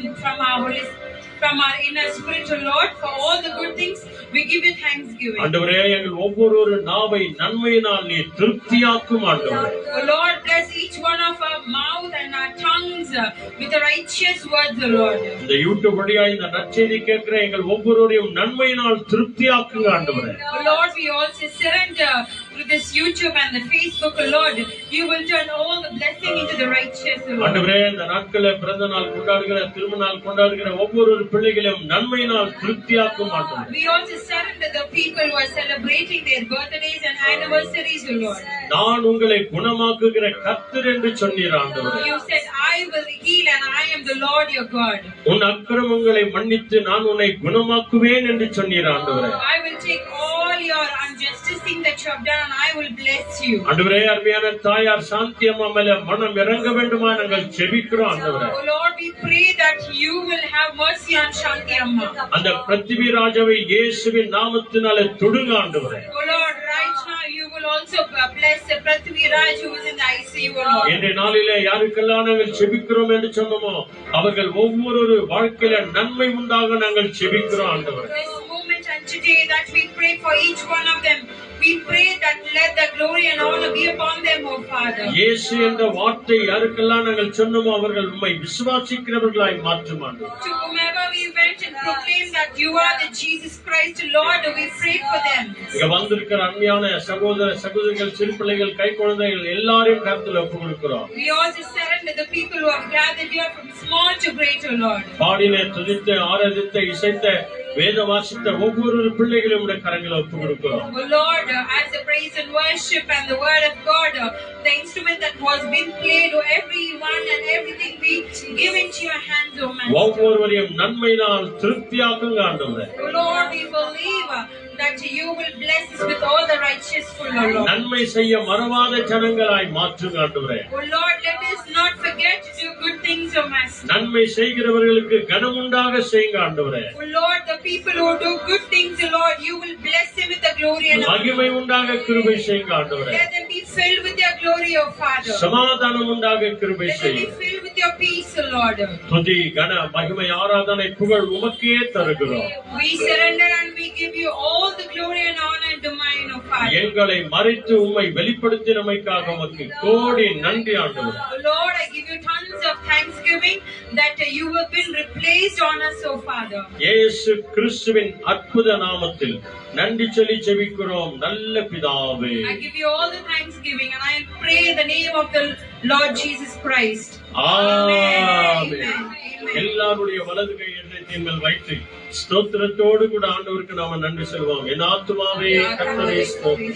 our inner spirit, oh Lord, for all the good things, we give you thanksgiving. ஆண்டவரே, எங்கள் ஒவ்வொரு நாவை நன்மையினால் நீ திருப்தியாக்கும் ஆண்டவரே. Oh Lord, bless each one of our mouth and our tongues with the righteous words, oh Lord. இந்த YouTube வழியா இந்த நற்செய்தி கேட்கிற எங்கள் ஒவ்வொருவரையும் நன்மையினால் திருப்தியாக்குங்க ஆண்டவரே. Oh Lord, we also surrender through this YouTube and the Facebook, oh Lord. You will turn all the blessing into the righteous, oh Lord. ஆண்டவரே, இந்த நாட்கள பிறந்த நாள் கொண்டாடுகிற திருமண நாள் கொண்டாடுகிற ஒவ்வொரு பிள்ளைகளையும் நன்மையினால் திருப்தியாக்கும் ஆண்டவரே. We also surrender the people who are celebrating their birthdays and anniversaries, oh Lord. நான் உங்களை குணமாக்குகிற கர்த்தர் என்று சொன்னீர் ஆண்டவரே. You said, I will heal and I am the Lord your God. உன் அக்கிரமங்களை மன்னித்து நான் உன்னை குணமாக்குவேன் என்று சொன்னீர் ஆண்டவரே. I will take all your injustice thing that you have done and I will bless you. ஆண்டவரே, அருமையான தாயார் சாந்தி அம்மா மேல மனம் இறங்க வேண்டுமா நாங்கள் ஜெபிக்கிறோம் ஆண்டவரே. Oh Lord, we pray that you will have mercy on Shanti Amma. அந்த பிருத்திவி ராஜாவை இயேசுவின் நாமத்தினாலே தொடுங்க ஆண்டவரே. Oh Lord, right now you will also bless Prithvi Raj who is in the ICU, oh Lord. இன்றைய நாளிலே யாருக்கெல்லாம் நாங்கள் ஜெபிக்கிறோம் என்று சொன்னோமோ அவர்கள் ஒவ்வொரு வாழ்க்கையில நன்மை உண்டாக நாங்கள் ஜெபிக்கிறோம் ஆண்டவரே. This moment and today that we pray for each one of them, we pray that let the glory and honor be upon them, oh Father. இயேசு என்ற வார்த்தை யாருக்கெல்லாம் நாங்கள் சொன்னோமோ அவர்கள் உம்மை விசுவாசிக்கிறவர்களாய் மாற்றும் ஆண்டவரே. To whomever we went and proclaimed that you are the Jesus Christ, Lord, we pray for them. இங்க வந்திருக்கிற அன்மையான சகோதர சகோதரிகள், சிறு பிள்ளைகள், கை குழந்தைகள் எல்லாரையும் கருத்துல ஒப்பு கொடுக்கிறோம். We also surrender the people who have gathered here from small to great, oh Lord. பாடின, துதித்த, ஆராதித்த, இசைத்த, வேத வாசித்த ஒவ்வொரு பிள்ளைகளையும் உடைய கரங்களை ஒப்பு கொடுக்கிறோம். Oh Lord, as the praise and worship and the word of God, the instrument that was being played, oh everyone and everything we give into your hands, oh man. ஒவ்வொருவரையும் நன்மையினால் திருப்தியாக்குங்க ஆண்டவரே. Oh Lord, we believe that you will bless us with all the righteous full, oh Lord. நன்மை செய்ய மறவாத ஜனங்களாய் மாற்றுங்க ஆண்டவரே. Oh Lord, let us not forget to do good things, oh Master. நன்மை செய்கிறவர்களுக்கு கனமுண்டாக செய்யுங்க ஆண்டவரே. Oh Lord, the people who do good things, oh Lord, you will bless them with the glory and honor. மகிமை உண்டாக கிருபை செய்யுங்க ஆண்டவரே. Let them be filled with your glory, oh Father. சமாதானம் உண்டாக கிருபை Let them be செய்யுங்க. filled with your peace, oh Lord. துதி, கன, மகிமை, ஆராதனை, புகழ் உமக்கே தருகிறோம். We surrender and we give you all the glory and honor and domain, oh Father. எங்களை மறைத்து உம்மை வெளிப்படுத்தினமைக்காக உமக்கு கோடி நன்றி ஆண்டவரே. Lord, I give you tons of thanksgiving that you have been replaced on us, oh Father. இயேசு கிறிஸ்துவின் அற்புத நாமத்தில் நன்றி சொல்லி ஜெபிக்கிறோம் நல்ல பிதாவே. I give you all the thanksgiving and I pray in the name of the Lord Jesus Christ. ஆமென். எல்லாருடைய வலது கை எண்ணத்தின் மேல் வைத்து ஸ்தோத்திரத்தோடு கூட ஆண்டவருக்கு நாம நன்றி சொல்வோம். என் ஆத்துமாவே கர்த்தரை ஸ்தோத்திரி,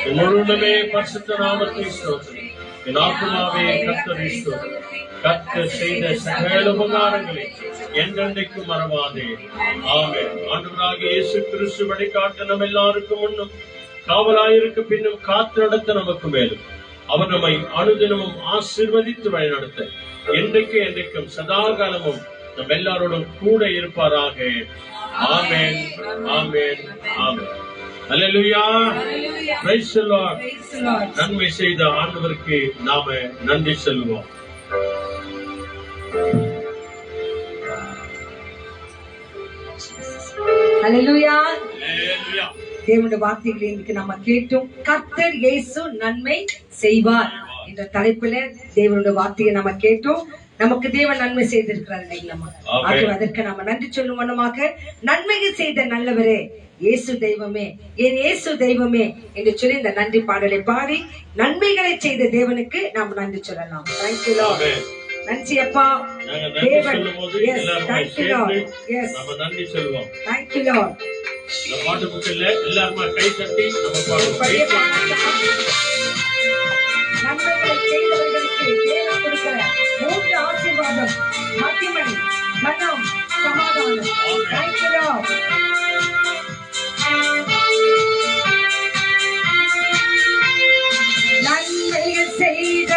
என் முழுவதுமே பரிசுத்த நாமத்தை ஸ்தோத்திரி. என் ஆத்துமாவே கர்த்தரை ஸ்தோத்திரி. கர்த்தர் செய்த சகல உபகாரங்களை என்றென்றைக்கும் மறவாதே. ஆமென். ஆண்டவராகிய இயேசு கிறிஸ்து வழிகாட்ட நம்ம எல்லாருக்கும் முன்னும் காவலாயிருக்க பின்னும் காத்து நடத்த நமக்கு மேலும் அவர் நம்மை அனுதினமும் ஆசீர்வதித்து வழிநடத்த என்றைக்கு என்றைக்கும் சதா காலமும் நம் எல்லாரோடும் கூட இருப்பாராக. Amen, amen, amen. Hallelujah. Praise the lord. நன்மை செய்த ஆண்டவருக்கு நாம நன்றி சொல்லுவோம். அல்லேலூயா. அல்லேலூயா. தேவனுடைய வார்த்தைகளை இன்னைக்கு நம்ம கேட்டோம். கர்த்தர் இயேசு நன்மை செய்வார் என்ற தலைப்புல தேவனுடைய வார்த்தையை நம்ம கேட்டோம். நமக்கு தேவன் நன்மை செய்திருக்கிறார் இல்லைங்களா? அதற்கு நாம நன்றி சொல்லும் வண்ணமாக நன்மைகள் செய்த நல்லவரே இயேசு தெய்வமே, என் இயேசு தெய்வமே என்று சொல்லி இந்த நன்றி பாடலை பாடி நன்மைகளை செய்த தேவனுக்கு நாம் நன்றி சொல்லலாம். Thank you Lord. நன்றி அப்பா. தேவன் நன்றி சொல்லுவோம். Thank you Lord. இந்த பாட்டு புக்கில் எல்லாருமா கை தட்டி நம்ம பாடுவோம். நன்மைகளை செய்தவர்களுக்கு தேவன் கொடுக்கிற 3 ஆசீர்வாதம்: மகிமை, கனம், சமாதானம். Thank you Lord. நன்மைகள் செய்த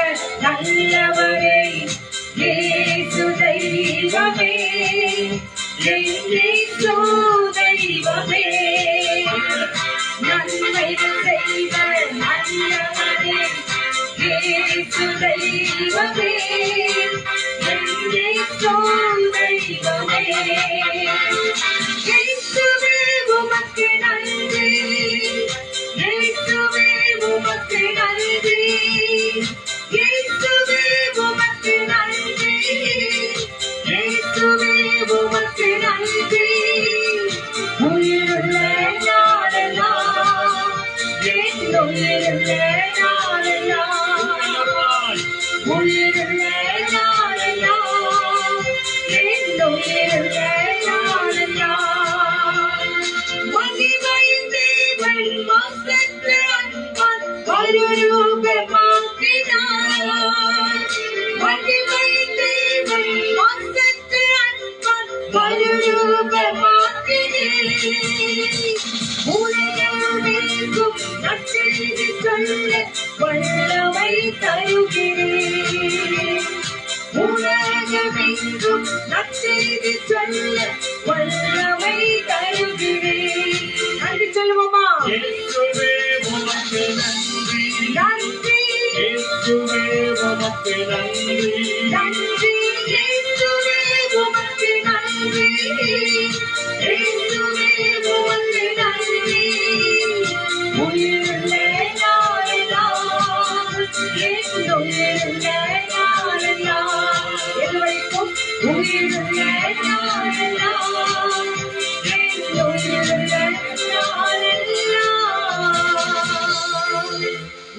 நல்லவரே இயேசு தெய்வமே, என் இயேசு தெய்வமே. நன்மைகள் செய்த நல்லவரே இயேசு தெய்வமே, என் இயேசு தெய்வமே. இயேசுவே உமக்கு நன்றி, இயேசுவே உமக்கு நன்றி, இயேசுவே உமக்கு நன்றி, இயேசுவே உமக்கு நன்றி. உயிருள்ள நாளெல்லாம், என் உயிருள்ள நாளெல்லாம், உயிருள்ள நாளெல்லாம், என் உயிருள்ள நாளெல்லாம். மகிமையின் தேவன் மாசற்ற அன்பால் மறுரூபமாக்கினார். மகிமையின் தேவன் மாசற்ற அன்பால் மறுரூபமாக்கினீர். உலகமெங்கும் நற்செய்தி சொல்ல வல்லமை தருகிறீர். உலகமெங்கும் நற்செய்தி சொல்ல வல்லமை தருகிறீர். நன்றி சொல்லுவோமா? இயேசுவே உமக்கு நன்றி, நன்றி, இயேசுவே உமக்கு நன்றி, நன்றி, இயேசுவே உமக்கு நன்றி, இயேசுவே உமக்கு நன்றி. உயிருள்ள நாளெல்லாம், என் உயிருள்ள நாளெல்லாம், எதுவரைக்கும் உயிருள்ள நாளெல்லாம், என் உயிருள்ள நாளெல்லாம்.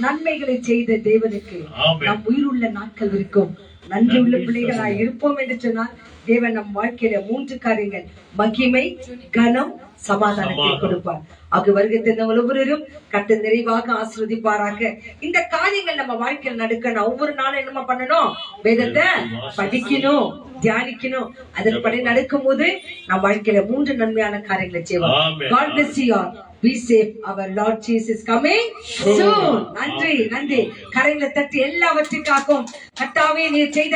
நன்மைகளை செய்த தேவனுக்கு நம் உயிருள்ள நாட்கள் இருக்கும் நன்றி உள்ள பிள்ளைகளாய் இருப்போம் என்று சொன்னால் தேவன் நம் வாழ்க்கையில 3 காரியங்கள்: மகிமை, கனம், சமாதானத்தை கொடுப்பார். ஆக வருகத்தை ஒவ்வொருவரும் கர்த்தர் நிறைவாக ஆசீர்வதிப்பாராக. இந்த காரியங்கள் நம்ம வாழ்க்கையில் நடக்கணும். ஒவ்வொரு நாளும் என்ன பண்ணணும்? வேதத்தை படிக்கணும், தியானிக்கணும். அதன்படி நடக்கும் போது நம் வாழ்க்கையில 3 நன்மையான காரியங்களை செய்வோம். God bless you all. Be safe. Our Lord Jesus is coming soon. நன்றி, நன்றி. கரங்களை தட்டி எல்லாவற்றுக்காகவும் கர்த்தாவே நீர் செய்த